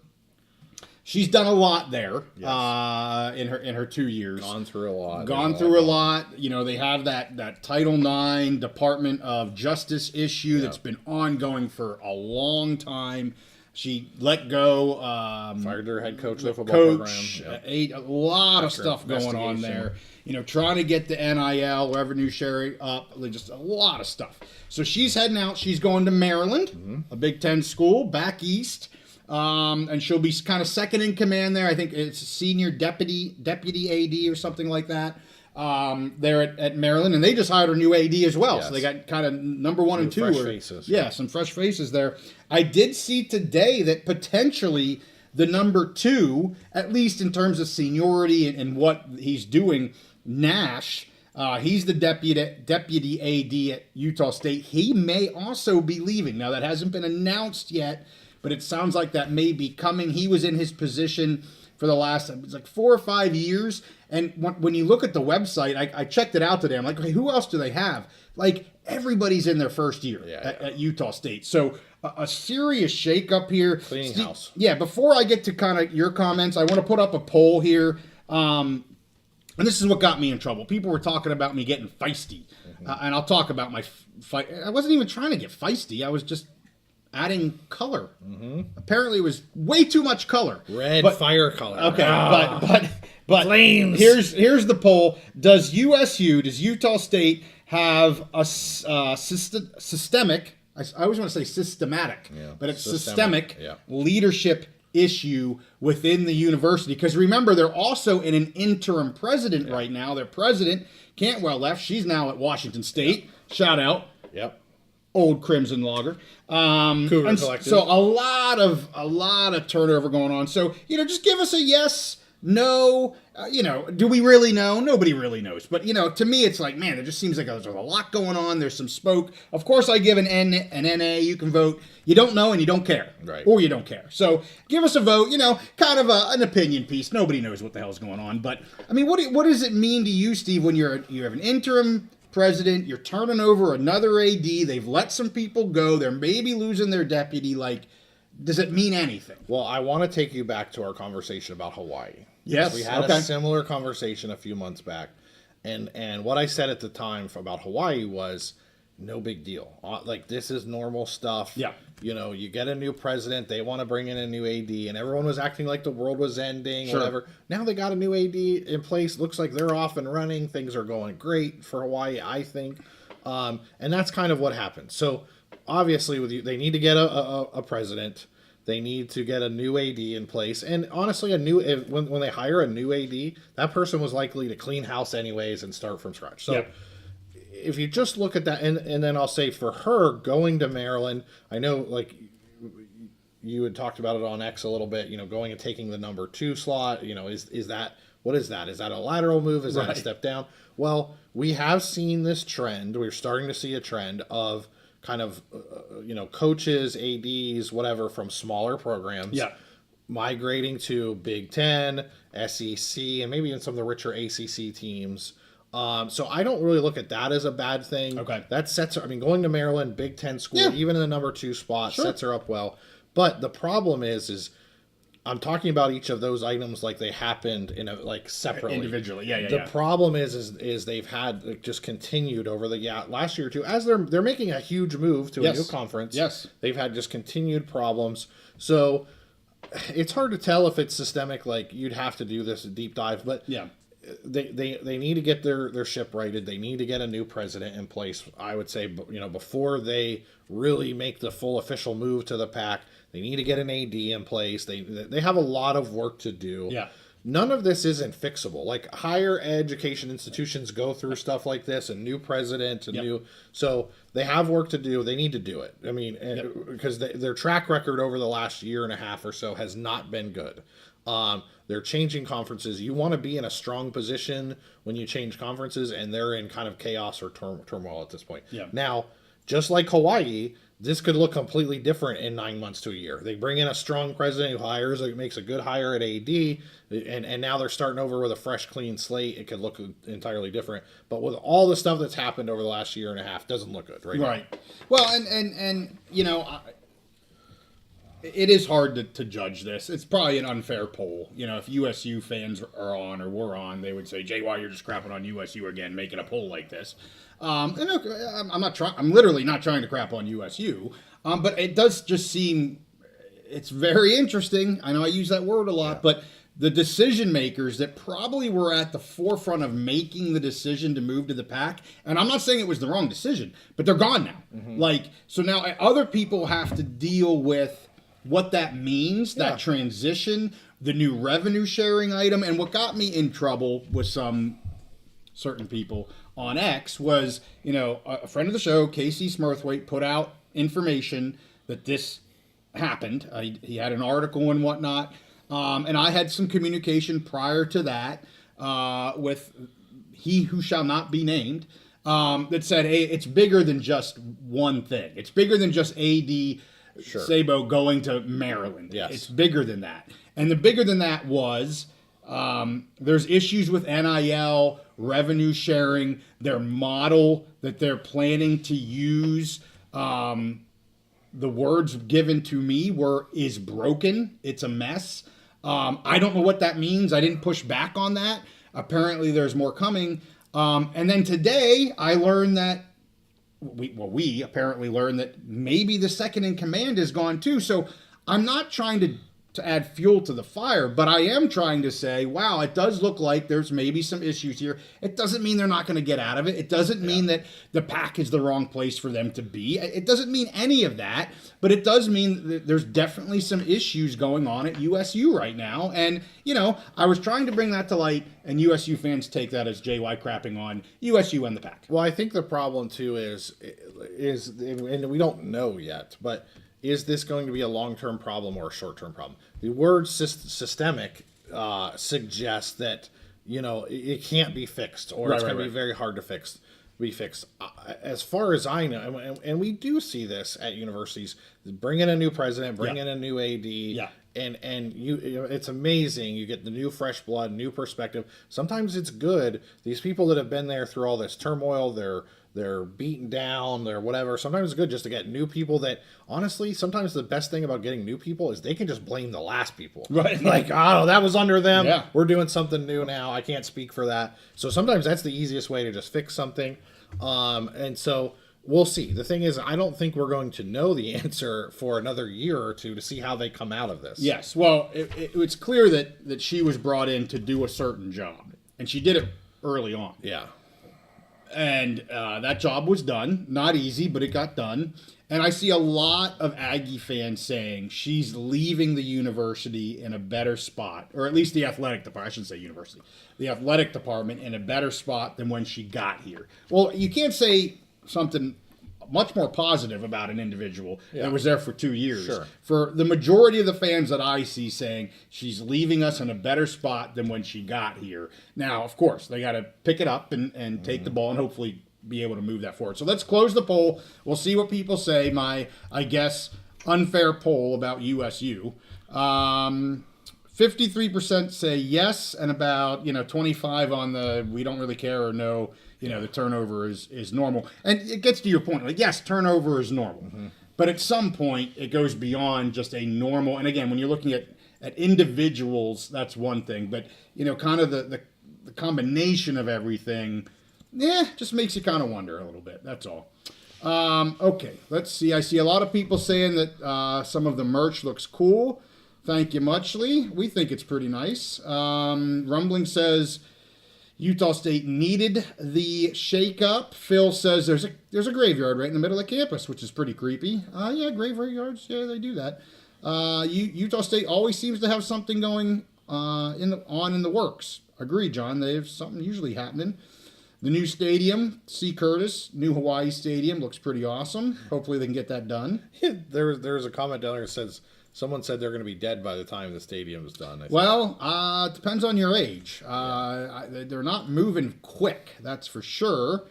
She's done a lot there in her 2 years. Gone through a lot. They have that Title IX Department of Justice issue that's been ongoing for a long time. She let go. Fired her head coach of the football program. A lot of stuff going on there. Trying to get the NIL, revenue sharing up. Just a lot of stuff. So she's heading out. She's going to Maryland, a Big Ten school, back east. And she'll be kind of second in command there. I think it's senior deputy AD or something like that. There at Maryland, and they just hired a new AD as well. Yes. So they got kind of number 1 and 2. Fresh faces. Yeah, some fresh faces there. I did see today that potentially the number 2, at least in terms of seniority and what he's doing, Nash, he's the deputy AD at Utah State. He may also be leaving. Now, that hasn't been announced yet, but it sounds like that may be coming. He was in his position for the last, it's like 4 or 5 years. And when you look at the website, I checked it out today. I'm like, okay, who else do they have? Like, everybody's in their first year at Utah State. So a serious shakeup here. Cleaning house. Yeah, before I get to kind of your comments, I want to put up a poll here. And this is what got me in trouble. People were talking about me getting feisty. And I'll talk about my fight. I wasn't even trying to get feisty. I was just adding color. Apparently it was way too much color. Red fire color. Okay, but flames. Here's the poll. Does Utah State have a systemic, I always want to say systematic, but it's systemic leadership issue within the university? Because remember, they're also in an interim president right now. Their president, Cantwell, left. She's now at Washington State. Shout out. Yep. Old Crimson Lager. Cougar Collective. So a lot of turnover going on. So, just give us a yes, no. Do we really know? Nobody really knows. But, to me, it's like, man, it just seems like there's a lot going on. There's some smoke. Of course, I give an NA. You can vote. You don't know and you don't care. Right. Or you don't care. So give us a vote, kind of an opinion piece. Nobody knows what the hell's going on. But, I mean, what does it mean to you, Steve, when you have an interim president, you're turning over another AD, they've let some people go, they're maybe losing their deputy, like, does it mean anything? Well, I want to take you back to our conversation about Hawaii. Yes, we had a similar conversation a few months back, and what I said at the time about Hawaii was no big deal. Like, this is normal stuff. Yeah. You get a new president, they want to bring in a new AD, and everyone was acting like the world was ending, whatever. Now they got a new AD in place. Looks like they're off and running. Things are going great for Hawaii, I think. And that's kind of what happened. So, obviously, they need to get a president. They need to get a new AD in place. And honestly, when they hire a new AD, that person was likely to clean house anyways and start from scratch. So if you just look at that, and then I'll say for her going to Maryland, I know like you had talked about it on X a little bit, going and taking the number 2 slot, is that, what is that? Is that a lateral move? Is that a step down? Well, we have seen this trend. We're starting to see a trend of kind of, coaches, ADs, whatever, from smaller programs migrating to Big Ten, SEC, and maybe even some of the richer ACC teams. So I don't really look at that as a bad thing. Okay. That sets her, going to Maryland, Big Ten school, even in the number 2 spot, sets her up well. But the problem is I'm talking about each of those items like they happened separately, individually. The problem is they've had just continued over the last year or two as they're making a huge move to a new conference. Yes, they've had just continued problems. So it's hard to tell if it's systemic. Like you'd have to do this deep dive, but They need to get their ship righted. They need to get a new president in place. I would say, before they really make the full official move to the pack, they need to get an AD in place. They have a lot of work to do. Yeah. None of this isn't fixable. Like higher education institutions go through stuff like this, a new president, so they have work to do. They need to do it. Because their track record over the last year and a half or so has not been good. They're changing conferences. You want to be in a strong position when you change conferences, and they're in kind of chaos or turmoil at this point. Yeah. Now, just like Hawaii, this could look completely different in 9 months to a year. They bring in a strong president who makes a good hire at AD, and now they're starting over with a fresh, clean slate. It could look entirely different. But with all the stuff that's happened over the last year and a half, it doesn't look good right now. Well, and it is hard to judge this. It's probably an unfair poll. If USU fans are on or were on, they would say, JY, you're just crapping on USU again, making a poll like this. And I'm not trying. I'm literally not trying to crap on USU. But it does just seem it's very interesting. I know I use that word a lot, but the decision makers that probably were at the forefront of making the decision to move to the pack, and I'm not saying it was the wrong decision, but they're gone now. Mm-hmm. So now other people have to deal with what that means, that transition, the new revenue sharing item. And what got me in trouble with some certain people on X was, a friend of the show, Casey Smurthwaite, put out information that this happened. He had an article and whatnot. And I had some communication prior to that with he who shall not be named that said, hey, it's bigger than just one thing. It's bigger than just AD Sabo going to Maryland. Yes. It's bigger than that. And the bigger than that was there's issues with NIL, revenue sharing, their model that they're planning to use. The words given to me is broken. It's a mess. I don't know what that means. I didn't push back on that. Apparently there's more coming. And then today I learned that we apparently learned that maybe the second in command is gone too. So I'm not trying to add fuel to the fire, but I am trying to say, wow, it does look like there's maybe some issues here. It doesn't mean they're not going to get out of it. It doesn't mean that the pack is the wrong place for them to be. It doesn't mean any of that, but it does mean that there's definitely some issues going on at USU right now. And, I was trying to bring that to light, and USU fans take that as JY crapping on USU and the pack. Well, I think the problem too is, and we don't know yet, but is this going to be a long-term problem or a short-term problem? The word systemic suggests that, it can't be fixed, or it's going to be very hard to be fixed. As far as I know, and we do see this at universities, bring in a new president, bring in a new AD, and it's amazing. You get the new fresh blood, new perspective. Sometimes it's good. These people that have been there through all this turmoil, they're beaten down, they're whatever. Sometimes it's good just to get new people that, honestly, sometimes the best thing about getting new people is they can just blame the last people. Right. Like, oh, that was under them. Yeah. We're doing something new now. I can't speak for that. So sometimes that's the easiest way to just fix something. And so we'll see. The thing is, I don't think we're going to know the answer for another year or two to see how they come out of this. Yes. Well, it's clear that she was brought in to do a certain job, and she did it early on. Yeah. And that job was done. Not easy, but it got done. And I see a lot of Aggie fans saying she's leaving the university in a better spot, or at least the athletic department. I shouldn't say university. The athletic department in a better spot than when she got here. Well, you can't say something much more positive about an individual that was there for 2 years. Sure. For the majority of the fans that I see saying she's leaving us in a better spot than when she got here. Now, of course, they got to pick it up and take the ball and hopefully be able to move that forward. So let's close the poll. We'll see what people say. My, I guess, unfair poll about USU. 53% say yes, and about 25 on the we don't really care or no. The turnover is normal. And it gets to your point. Like, yes, turnover is normal. Mm-hmm. But at some point, it goes beyond just a normal. And again, when you're looking at individuals, that's one thing. But, kind of the combination of everything, just makes you kind of wonder a little bit. That's all. Okay, let's see. I see a lot of people saying that some of the merch looks cool. Thank you muchly. We think it's pretty nice. Rumbling says Utah State needed the shake-up. Phil says there's a graveyard right in the middle of campus, which is pretty creepy. Yeah, graveyards. Yeah, they do that. Utah State always seems to have something going in the works. Agree, John. They have something usually happening. The new stadium, C. Curtis, new Hawaii Stadium, looks pretty awesome. Hopefully they can get that done. There was a comment down there that says someone said they're going to be dead by the time the stadium is done. Well, it depends on your age. They're not moving quick, that's for sure.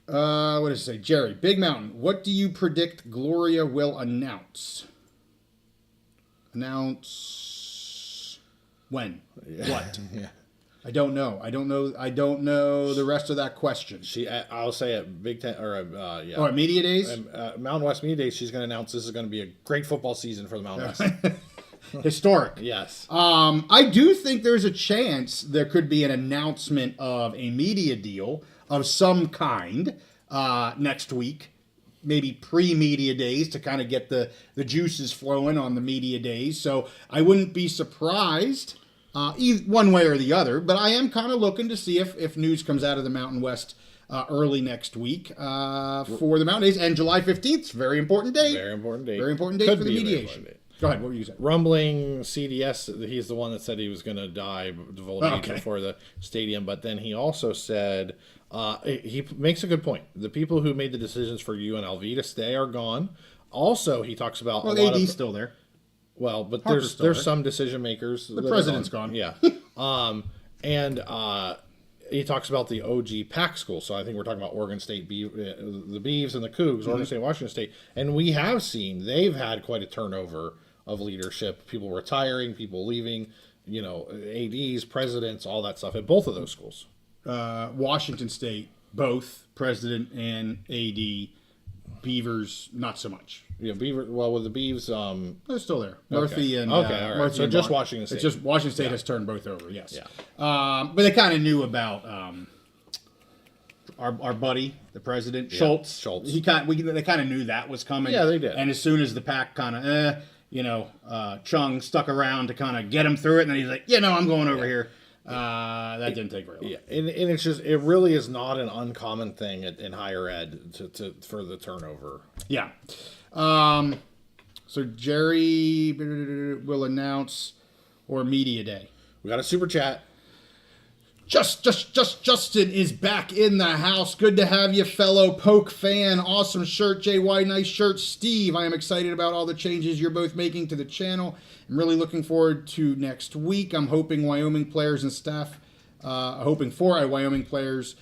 What does it say? Jerry, Big Mountain, what do you predict Gloria will announce? Announce when? Yeah. What? Yeah. I don't know. I don't know the rest of that question. I'll say at Big Ten or Oh, at Media Days? Mountain West Media Days, she's going to announce this is going to be a great football season for the Mountain West. Historic. Yes. I do think there's a chance there could be an announcement of a media deal of some kind next week. Maybe pre-media days to kind of get the juices flowing on the media days. So I wouldn't be surprised one way or the other, but I am kind of looking to see if news comes out of the Mountain West early next week for the Mountain Days. And July 15th is a very important date. Very important date. Very important date for the mediation. Go ahead, what were you saying? Rumbling CDS, he's the one that said he was going to die before the stadium, but then he also said, he makes a good point. The people who made the decisions for UNLV to stay are gone. Also, he talks about a lot AD's still there. Well, but there's some decision makers. The president's gone. Yeah. And he talks about the OG Pac school. So I think we're talking about Oregon State, the Beavs and the Cougs, Oregon State, Washington State. And we have seen they've had quite a turnover of leadership, people retiring, people leaving, ADs, presidents, all that stuff at both of those schools. Washington State, both president and AD. Beavers, not so much. Yeah, Well, with the Beavs, they're still there. Murphy and all right. Murphy so just Washington State. It's just Washington State has turned both over. Yes. Yeah. But they kind of knew about our buddy, the president, Schultz. Schultz. They kind of knew that was coming. Yeah, they did. And as soon as the Pac kind of, Chung stuck around to kind of get him through it, and then he's like, I'm going over here. That didn't take very long. Yeah, and it's just it really is not an uncommon thing in higher ed for the turnover. Yeah. So Jerry will announce or media day. We got a super chat. Justin is back in the house. Good to have you, fellow Poke fan. Awesome shirt, JY. Nice shirt, Steve. I am excited about all the changes you're both making to the channel. I'm really looking forward to next week. I'm hoping Wyoming players and staff, hoping for a Wyoming players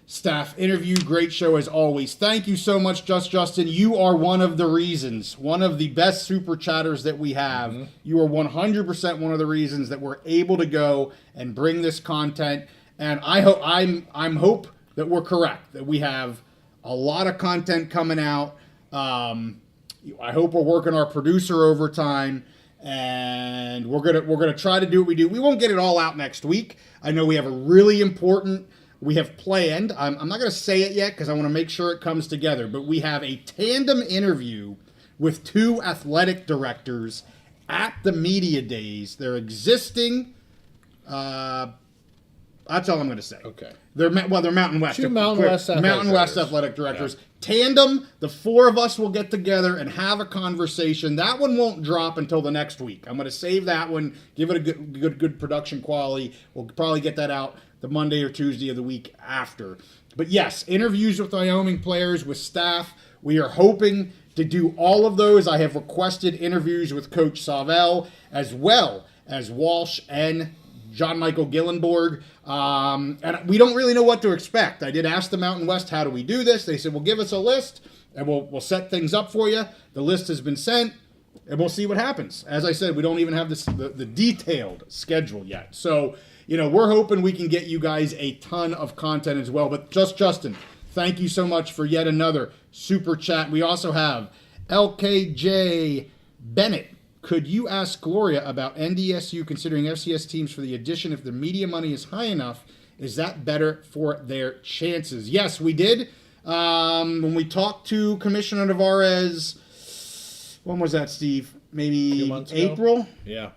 staff interview. Great show as always. Thank you so much, Justin. You are one of the reasons, one of the best super chatters that we have. Mm-hmm. You are 100% one of the reasons that we're able to go and bring this content. And I hope I'm hope that we're correct, that we have a lot of content coming out. I hope we're working our producer overtime. And we're gonna try to do what we do. We won't get it all out next week. I know we have a really important. We have planned. I'm not going to say it yet because I want to make sure it comes together. But we have a tandem interview with two athletic directors at the media days. They're existing. I That's all I'm going to say. Okay. They're Mountain West. Two Mountain West athletic directors. Yeah. Tandem, the four of us will get together and have a conversation. That one won't drop until the next week. I'm going to save that one, give it a good production quality. We'll probably get that out the Monday or Tuesday of the week after. But yes, interviews with Wyoming players, with staff. We are hoping to do all of those. I have requested interviews with Coach Savell as well as Walsh and John Michael Gillenborg. And we don't really know what to expect. I did ask the Mountain West, how do we do this? They said, well, give us a list and we'll set things up for you. The list has been sent and we'll see what happens. As I said, we don't even have the detailed schedule yet. So, we're hoping we can get you guys a ton of content as well. But Justin, thank you so much for yet another super chat. We also have LKJ Bennett. Could you ask Gloria about NDSU considering FCS teams for the addition if the media money is high enough? Is that better for their chances? Yes, we did. When we talked to Commissioner Navarez, when was that, Steve? Maybe April? Yeah.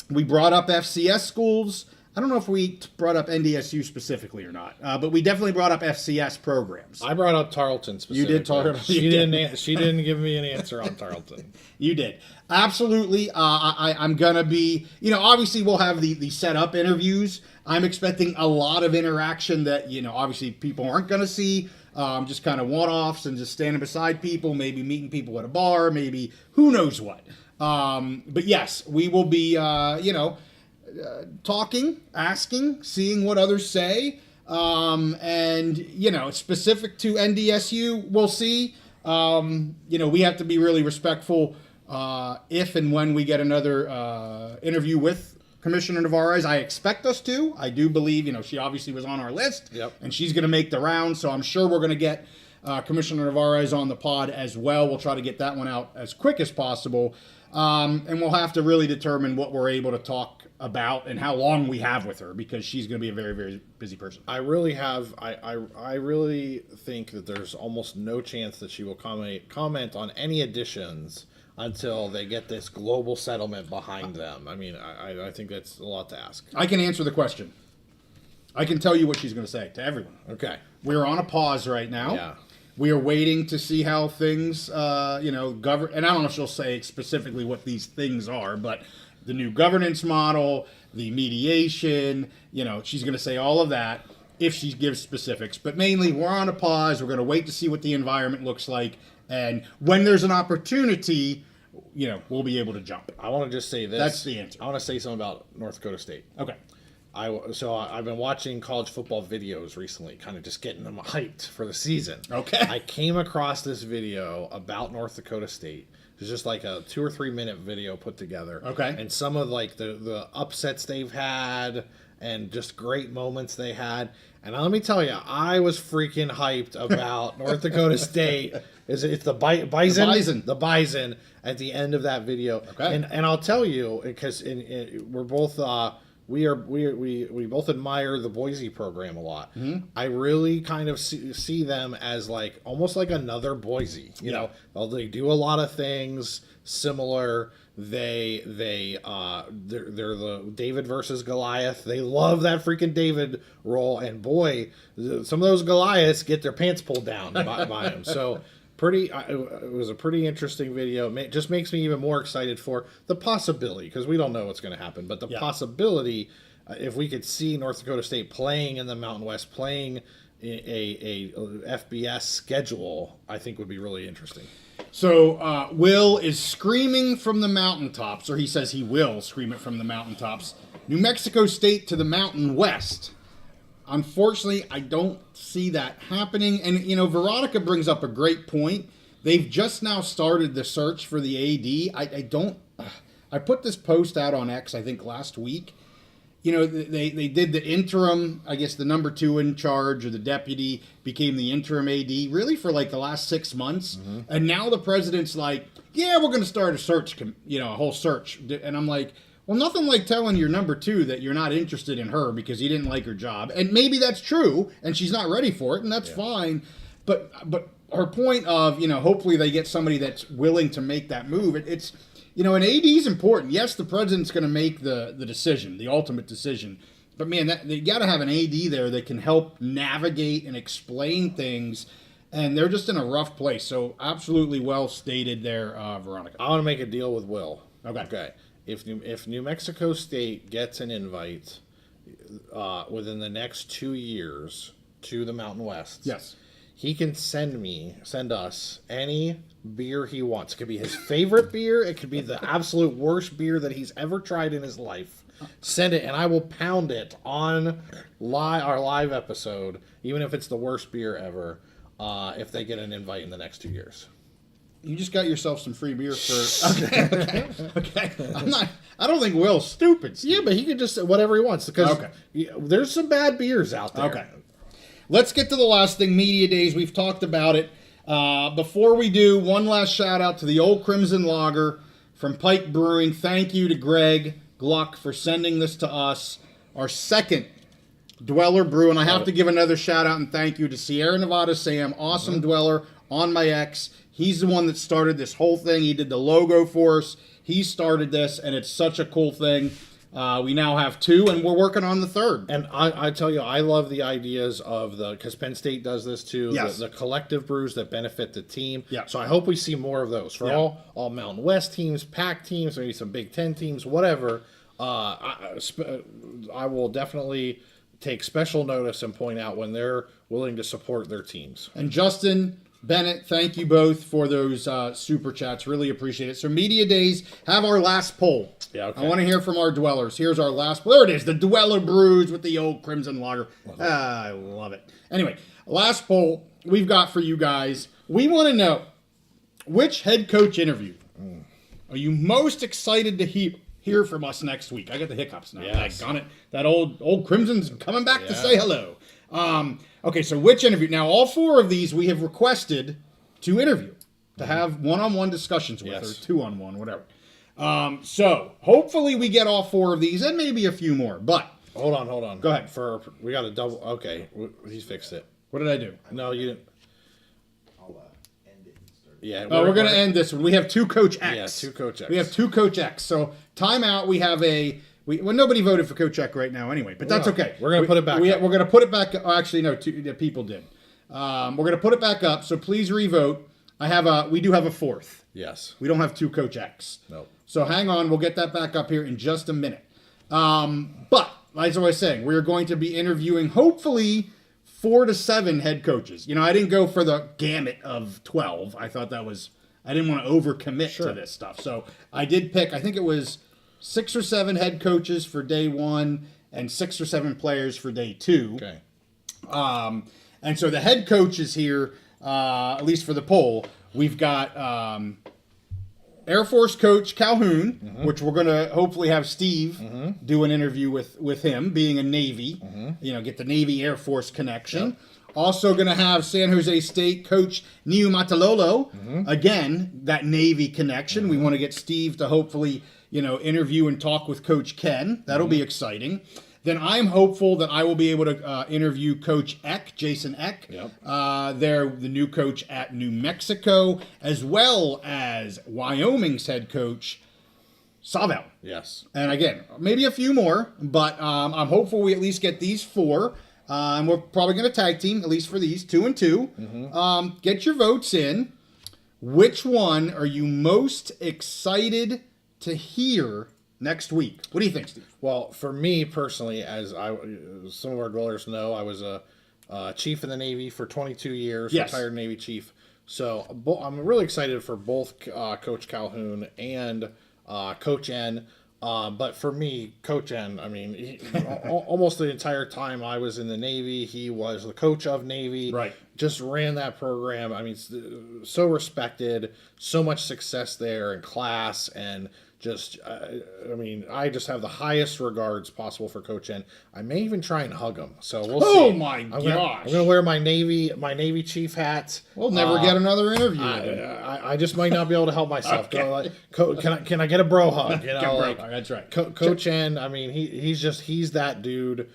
We brought up FCS schools. I don't know if we brought up NDSU specifically or not, but we definitely brought up FCS programs. I brought up Tarleton specifically. You did Tarleton. She didn't give me an answer on Tarleton. You did. Absolutely. I'm going to be, obviously we'll have the set up interviews. I'm expecting a lot of interaction that, obviously people aren't going to see. Just kind of one-offs and just standing beside people, maybe meeting people at a bar, maybe who knows what. But yes, we will be, talking, asking, seeing what others say, and specific to NDSU, we'll see. We have to be really respectful if and when we get another interview with Commissioner Navarez. I expect us to. I do believe, she obviously was on our list, and she's going to make the round, so I'm sure we're going to get Commissioner Navarez on the pod as well. We'll try to get that one out as quick as possible, and we'll have to really determine what we're able to talk about and how long we have with her, because she's going to be a very, very busy person. I really think that there's almost no chance that she will comment on any additions until they get this global settlement behind them. I mean, I think that's a lot to ask. I can answer the question. I can tell you what she's going to say to everyone. Okay. We're on a pause right now. Yeah. We are waiting to see how things, govern. And I don't know if she'll say specifically what these things are, but the new governance model, the mediation, she's going to say all of that if she gives specifics. But mainly, we're on a pause. We're going to wait to see what the environment looks like. And when there's an opportunity, we'll be able to jump. I want to just say this. That's the answer. I want to say something about North Dakota State. Okay. So I've been watching college football videos recently, kind of just getting them hyped for the season. Okay. I came across this video about North Dakota State. It's just like a 2 or 3 minute video put together. Okay. And some of like the upsets they've had and just great moments they had. And let me tell you, I was freaking hyped about North Dakota State. It's the bison? The bison at the end of that video. Okay. And I'll tell you, because we're both we both admire the Boise program a lot. Mm-hmm. I really kind of see them as like almost like another Boise. They do a lot of things similar. They're the David versus Goliath. They love that freaking David role, and boy, some of those Goliaths get their pants pulled down by them. So. It was a pretty interesting video. It just makes me even more excited for the possibility, because we don't know what's going to happen, but the possibility, if we could see North Dakota State playing in the Mountain West, playing a FBS schedule, I think would be really interesting. So Will is screaming from the mountaintops, or he says he will scream it from the mountaintops. New Mexico State to the Mountain West. Unfortunately, I don't see that happening. And, Veronica brings up a great point. They've just now started the search for the AD. I put this post out on X, I think, last week. They did the interim, I guess the number 2 in charge, or the deputy, became the interim AD, really for like the last 6 months. Mm-hmm. And now the president's like, yeah, we're going to start a search, a whole search. And I'm like, well, nothing like telling your number 2 that you're not interested in her because you didn't like her job. And maybe that's true, and she's not ready for it, and that's fine. But her point of, hopefully they get somebody that's willing to make that move. It's, an AD is important. Yes, the president's going to make the decision, the ultimate decision. But man, you got to have an AD there that can help navigate and explain things. And they're just in a rough place. So absolutely well stated there, Veronica. I want to make a deal with Will. Okay. If New Mexico State gets an invite within the next 2 years to the Mountain West, Yes. he can send us any beer he wants. It could be his favorite beer. It could be the absolute worst beer that he's ever tried in his life. Send it, and I will pound it on our live episode, even if it's the worst beer ever. If they get an invite in the next 2 years. You just got yourself some free beer for... Okay. I don't think Will's stupid, Steve. Yeah, but he could just whatever he wants because there's some bad beers out there. Okay. Let's get to the last thing, Media Days. We've talked about it. Before we do, one last shout out to the Old Crimson Lager from Pike Brewing. Thank you to Greg Gluck for sending this to us. Our second Dweller brew, and I have to give another shout out and thank you to Sierra Nevada Sam, awesome Dweller on my ex. He's the one that started this whole thing. He did the logo for us. He started this, and it's such a cool thing. We now have 2, and we're working on the 3rd. And I tell you, I love the ideas of because Penn State does this too. Yes. The collective brews that benefit the team. Yeah. So I hope we see more of those for all Mountain West teams, Pac teams, maybe some Big Ten teams, whatever. I will definitely take special notice and point out when they're willing to support their teams. And Justin, Bennett, thank you both for those super chats. Really appreciate it. So Media Days, have our last poll. Yeah, okay. I want to hear from our dwellers. Here's our last poll. There it is, the Dweller Brews with the Old Crimson Lager. I love it. Anyway, last poll we've got for you guys. We want to know, which head coach interview are you most excited to hear from us next week? I got the hiccups now. Yes. Daggone it. That old Crimson's coming back to say hello. Okay, so which interview? Now, all 4 of these we have requested to interview, to have one-on-one discussions with, or 2-on-1, whatever. So hopefully we get all 4 of these, and maybe a few more. But hold on. Go ahead. We got a double. Okay, he's fixed it. What did I do? No, you didn't. I'll end it and start. Yeah, we're going to end this one. We have 2 Coach X. Yeah, 2 Coach X. We have 2 Coach X. So timeout. We have well, nobody voted for Coach X right now anyway, but that's okay. We're going to put it back up. We're going to put it back up. Actually, no, 2 people did. We're going to put it back up, so please revote. We do have a 4th. Yes. We don't have 2 Coach X. Nope. So hang on, we'll get that back up here in just a minute. But, as I was saying, we're going to be interviewing, hopefully, 4 to 7 head coaches. You know, I didn't go for the gamut of 12. I thought I didn't want to overcommit to this stuff. So I did pick, I think it was 6 or 7 head coaches for day 1 and 6 or 7 players for day 2. Okay. And so the head coaches here, at least for the poll, we've got Air Force Coach Calhoun, which we're going to hopefully have Steve do an interview with him, being a Navy, get the Navy Air Force connection. Yep. Also going to have San Jose State Coach Niu Matalolo, again, that Navy connection. We want to get Steve to hopefully, interview and talk with Coach Ken. That'll be exciting. Then I'm hopeful that I will be able to interview Coach Eck, Jason Eck. Yep. They're the new coach at New Mexico, as well as Wyoming's head coach, Savell. Yes. And again, maybe a few more, but I'm hopeful we at least get these 4. And we're probably going to tag team, at least for these, 2 and 2. Get your votes in. Which one are you most excited to hear next week? What do you think, Steve? Well, for me personally, as some of our dwellers know, I was a chief in the Navy for 22 years, retired Navy chief. So I'm really excited for both Coach Calhoun and Coach N. But for me, Coach N, I mean, almost the entire time I was in the Navy, he was the coach of Navy. Right. Just ran that program. I mean, so respected, so much success there in class, and just, I just have the highest regards possible for Coach N. I may even try and hug him. So we'll see. Oh my gosh! I'm gonna wear my Navy chief hat. We'll never get another interview. I just might not be able to help myself. Okay. Can I get a bro hug? That's right. Coach N. I mean, he's that dude.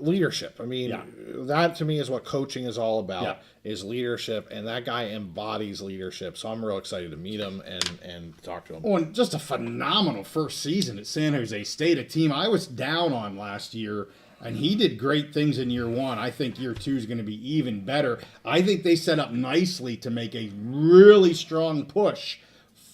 leadership. I mean, that to me is what coaching is all about. Yeah. Is leadership, and that guy embodies leadership. So I'm real excited to meet him and talk to him. Oh, and just a phenomenal first season at San Jose State, a team I was down on last year, and he did great things in year one. I think year two is going to be even better. I think they set up nicely to make a really strong push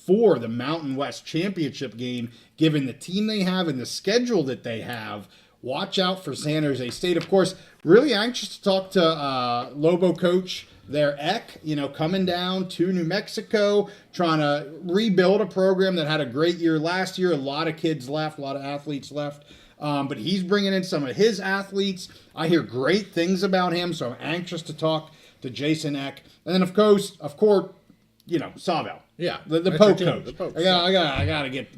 for the Mountain West Championship game, given the team they have and the schedule that they have. Watch out for San Jose State. Of course, really anxious to talk to Lobo coach there, Eck, coming down to New Mexico, trying to rebuild a program that had a great year last year. A lot of kids left, a lot of athletes left. But he's bringing in some of his athletes. I hear great things about him, so I'm anxious to talk to Jason Eck. And then, of course, Savell. Yeah, the Poke coach. I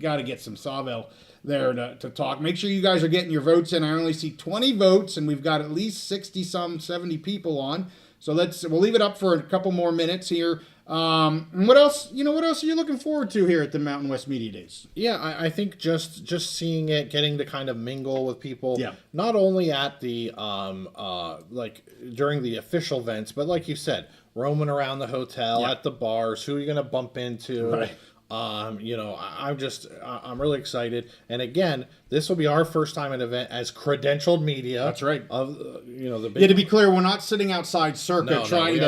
gotta get some Savell there to talk. Make sure you guys are getting your votes in. I only see 20 votes, and we've got at least 70 people on. So we'll leave it up for a couple more minutes here. And what else? What else are you looking forward to here at the Mountain West Media Days? Yeah, I think just seeing it, getting to kind of mingle with people. Yeah. Not only at the during the official events, but like you said, roaming around the hotel, at the bars. Who are you going to bump into? Right. I'm really excited. And again, this will be our first time at an event as credentialed media. That's right. The big. Yeah, to be clear, we're not sitting outside Circa trying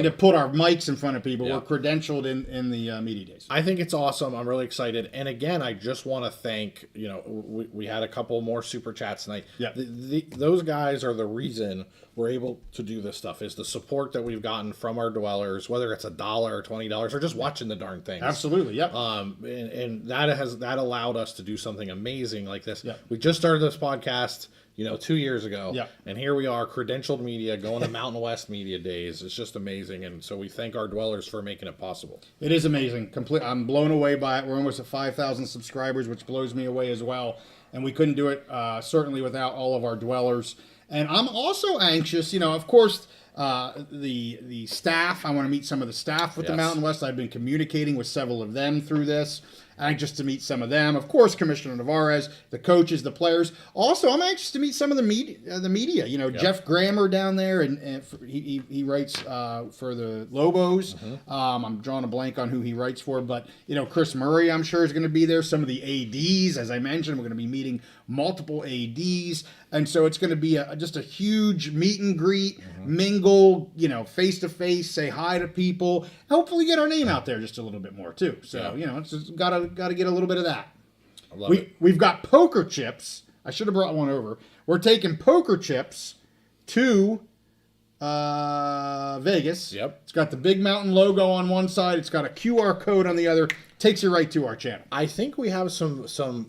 to put our mics in front of people. Yeah. We're credentialed in the media days. I think it's awesome. I'm really excited. And again, I just want to thank, we had a couple more super chats tonight. Yeah. Those guys are the reason we're able to do this stuff, is the support that we've gotten from our dwellers, whether it's $1 or $20 or just watching the darn things. Absolutely. Yep. And that allowed us to do something amazing like this. Yep. We just started this podcast, 2 years ago. Yep. And here we are, credentialed media, going to Mountain West Media Days. It's just amazing. And so we thank our dwellers for making it possible. It is amazing. I'm blown away by it. We're almost at 5,000 subscribers, which blows me away as well. And we couldn't do it certainly without all of our dwellers. And I'm also anxious, of course, the staff. I want to meet some of the staff with the Mountain West. I've been communicating with several of them through this. Anxious to meet some of them. Of course, Commissioner Navarez, the coaches, the players. Also, I'm anxious to meet some of the media. Jeff Grammer down there, and he writes for the Lobos. Mm-hmm. I'm drawing a blank on who he writes for, but Chris Murray, I'm sure, is going to be there. Some of the ADs, as I mentioned, we're going to be meeting multiple ADs, and so it's going to be just a huge meet and greet, mingle, face to face, say hi to people. Hopefully, get our name out there just a little bit more too. So it's just got to get a little bit of that. I love it. We've got poker chips. I should have brought one over. We're taking poker chips to Vegas. Yep. It's got the Big Mountain logo on one side. It's got a QR code on the other. Takes you right to our channel. I think we have some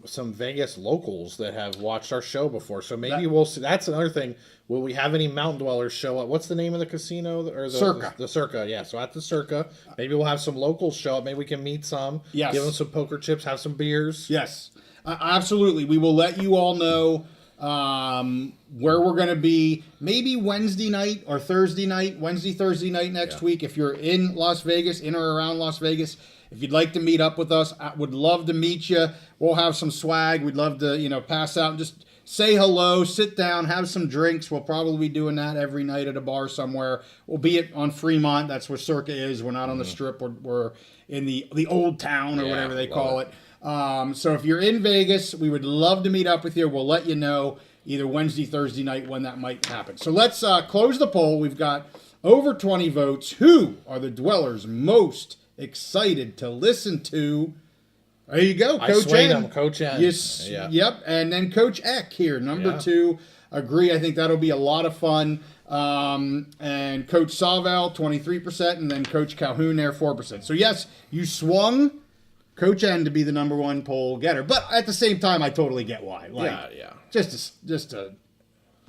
Vegas locals that have watched our show before, so maybe we'll see. That's another thing. Will we have any Mountain Dwellers show up? What's the name of the casino? Or Circa. The Circa, yeah. So at the Circa, maybe we'll have some locals show up. Maybe we can meet some. Yes. Give them some poker chips, have some beers. Yes, absolutely. We will let you all know where we're going to be. Maybe Wednesday night or Thursday night. Thursday night next week. If you're in Las Vegas, in or around Las Vegas. If you'd like to meet up with us, I would love to meet you. We'll have some swag. We'd love to, pass out and just say hello, sit down, have some drinks. We'll probably be doing that every night at a bar somewhere. We'll be on Fremont. That's where Circa is. We're not on the Strip. We're in the old town or whatever they call it. So if you're in Vegas, we would love to meet up with you. We'll let you know either Wednesday, Thursday night when that might happen. So let's close the poll. We've got over 20 votes. Who are the dwellers most excited to listen to? There you go, Coach N. Coach N. Yes, yep. And then Coach Eck here, number 2. Agree. I think that'll be a lot of fun. And Coach Savell, 23%, and then Coach Calhoun there, 4%. So yes, you swung Coach N to be the number 1 poll getter. But at the same time, I totally get why. Just a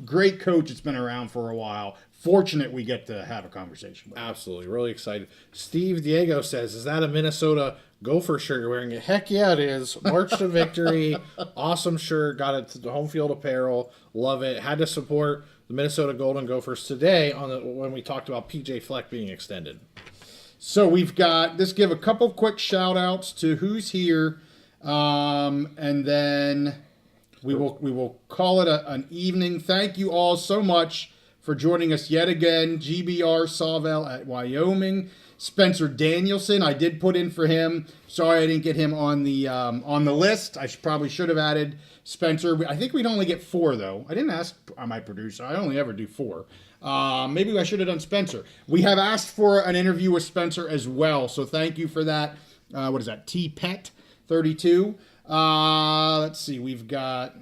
great coach that's been around for a while. Fortunate we get to have a conversation with. Absolutely. Really excited. Steve Diego says, is that a Minnesota Gopher shirt you're wearing? Heck yeah, it is. March to Victory. Awesome shirt. Got it to the Home Field Apparel. Love it. Had to support the Minnesota Golden Gophers today when we talked about PJ Fleck being extended. So we've got, let's give a couple quick shout outs to who's here. And then we will call it an evening. Thank you all so much for joining us yet again. GBR Sawvell at Wyoming. Spencer Danielson, I did put in for him. Sorry I didn't get him on the list. I probably should have added Spencer. I think we'd only get 4 though. I didn't ask my producer. I only ever do 4. Maybe I should have done Spencer. We have asked for an interview with Spencer as well, so thank you for that. What is that? TPET32. Let's see. We've got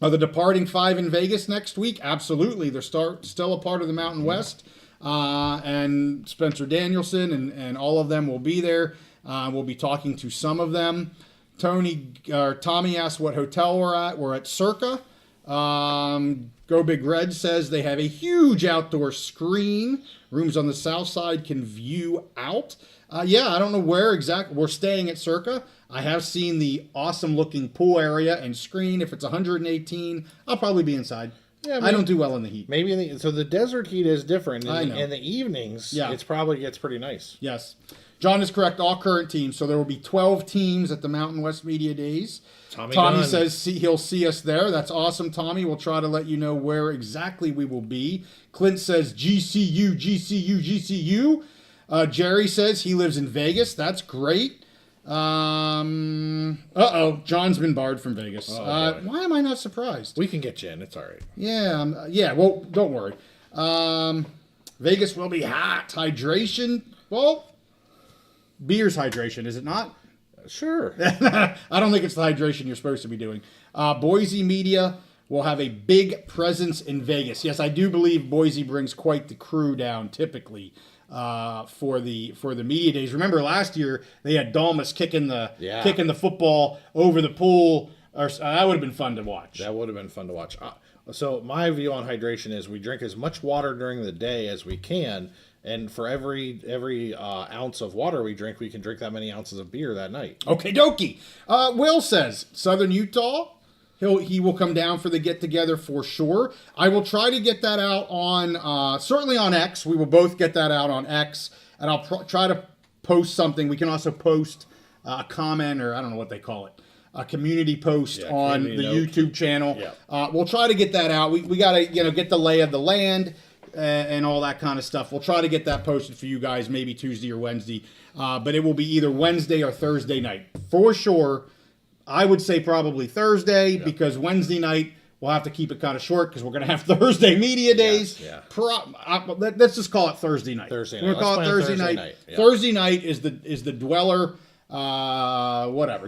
the Departing 5 in Vegas next week. Absolutely, they're still a part of the Mountain West. And Spencer Danielson and all of them will be there. We'll be talking to some of them. Tommy asked what hotel we're at. We're at Circa. Go Big Red says they have a huge outdoor screen. Rooms on the south side can view out. Yeah, I don't know where exactly. We're staying at Circa. I have seen the awesome looking pool area and screen. If it's 118, I'll probably be inside. Yeah, I don't do well in the heat. Maybe so the desert heat is different. I know. In the evenings, it probably gets pretty nice. Yes. John is correct. All current teams. So there will be 12 teams at the Mountain West Media Days. Tommy says he'll see us there. That's awesome, Tommy. We'll try to let you know where exactly we will be. Clint says GCU, GCU, GCU. Jerry says he lives in Vegas. That's great. John's been barred from Vegas. Why am I not surprised? We can get you in. It's all right. Yeah. Well, don't worry. Vegas will be hot. Hydration. Well, beer's hydration, is it not? Sure. I don't think it's the hydration you're supposed to be doing. Boise Media will have a big presence in Vegas. Yes, I do believe Boise brings quite the crew down typically. For the media days. Remember last year they had Dalmas kicking the football over the pool. That would have been fun to watch. That would have been fun to watch. So my view on hydration is we drink as much water during the day as we can, and for every ounce of water we drink, we can drink that many ounces of beer that night. Okay, dokie. Will says Southern Utah. He will come down for the get-together for sure. I will try to get that out on, certainly on X. We will both get that out on X. And I'll try to post something. We can also post a comment, or I don't know what they call it, a community post on the YouTube channel. Yeah. We'll try to get that out. We got to get the lay of the land and all that kind of stuff. We'll try to get that posted for you guys maybe Tuesday or Wednesday. But it will be either Wednesday or Thursday night. For sure. I would say probably Thursday because Wednesday night we'll have to keep it kind of short because we're going to have Thursday media days. Yeah. Let's just call it Thursday night. Thursday night. We're going to call it Thursday night. Yeah. Thursday night is the Dweller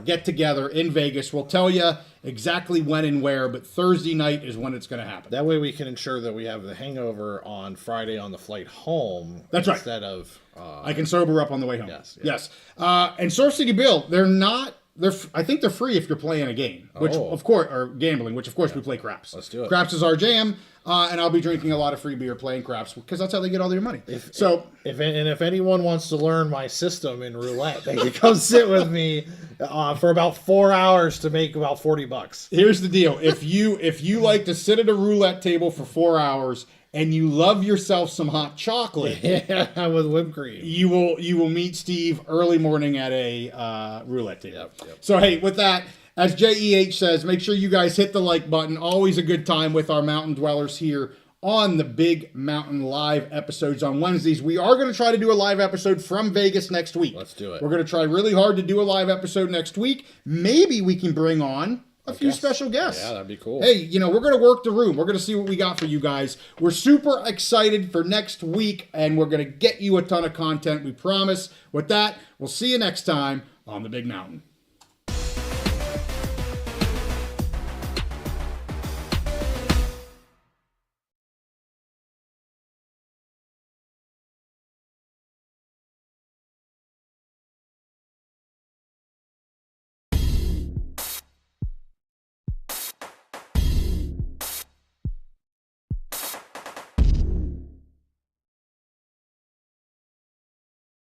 get together in Vegas. We'll tell you exactly when and where, but Thursday night is when it's going to happen. That way we can ensure that we have the hangover on Friday on the flight home. That's right. Instead of I can sober up on the way home. Yes. And Surf City Bill, I think they're free if you're playing a game, which of course, or gambling, which of course we play craps. Let's do it. Craps is our jam, and I'll be drinking a lot of free beer playing craps because that's how they get all their money. If anyone wants to learn my system in roulette, they can come sit with me for about 4 hours to make about $40. Here's the deal: if you like to sit at a roulette table for 4 hours. And you love yourself some hot chocolate, with whipped cream. You will meet Steve early morning at a roulette table. Yep. So hey, with that, as JEH says, make sure you guys hit the like button. Always a good time with our mountain dwellers here on the Big Mountain Live episodes on Wednesdays. We are going to try to do a live episode from Vegas next week. Let's do it. We're going to try really hard to do a live episode next week. Maybe we can bring on a few special guests. Yeah, that'd be cool. Hey, we're going to work the room. We're going to see what we got for you guys. We're super excited for next week, and we're going to get you a ton of content, we promise. With that, we'll see you next time on the Big Mountain.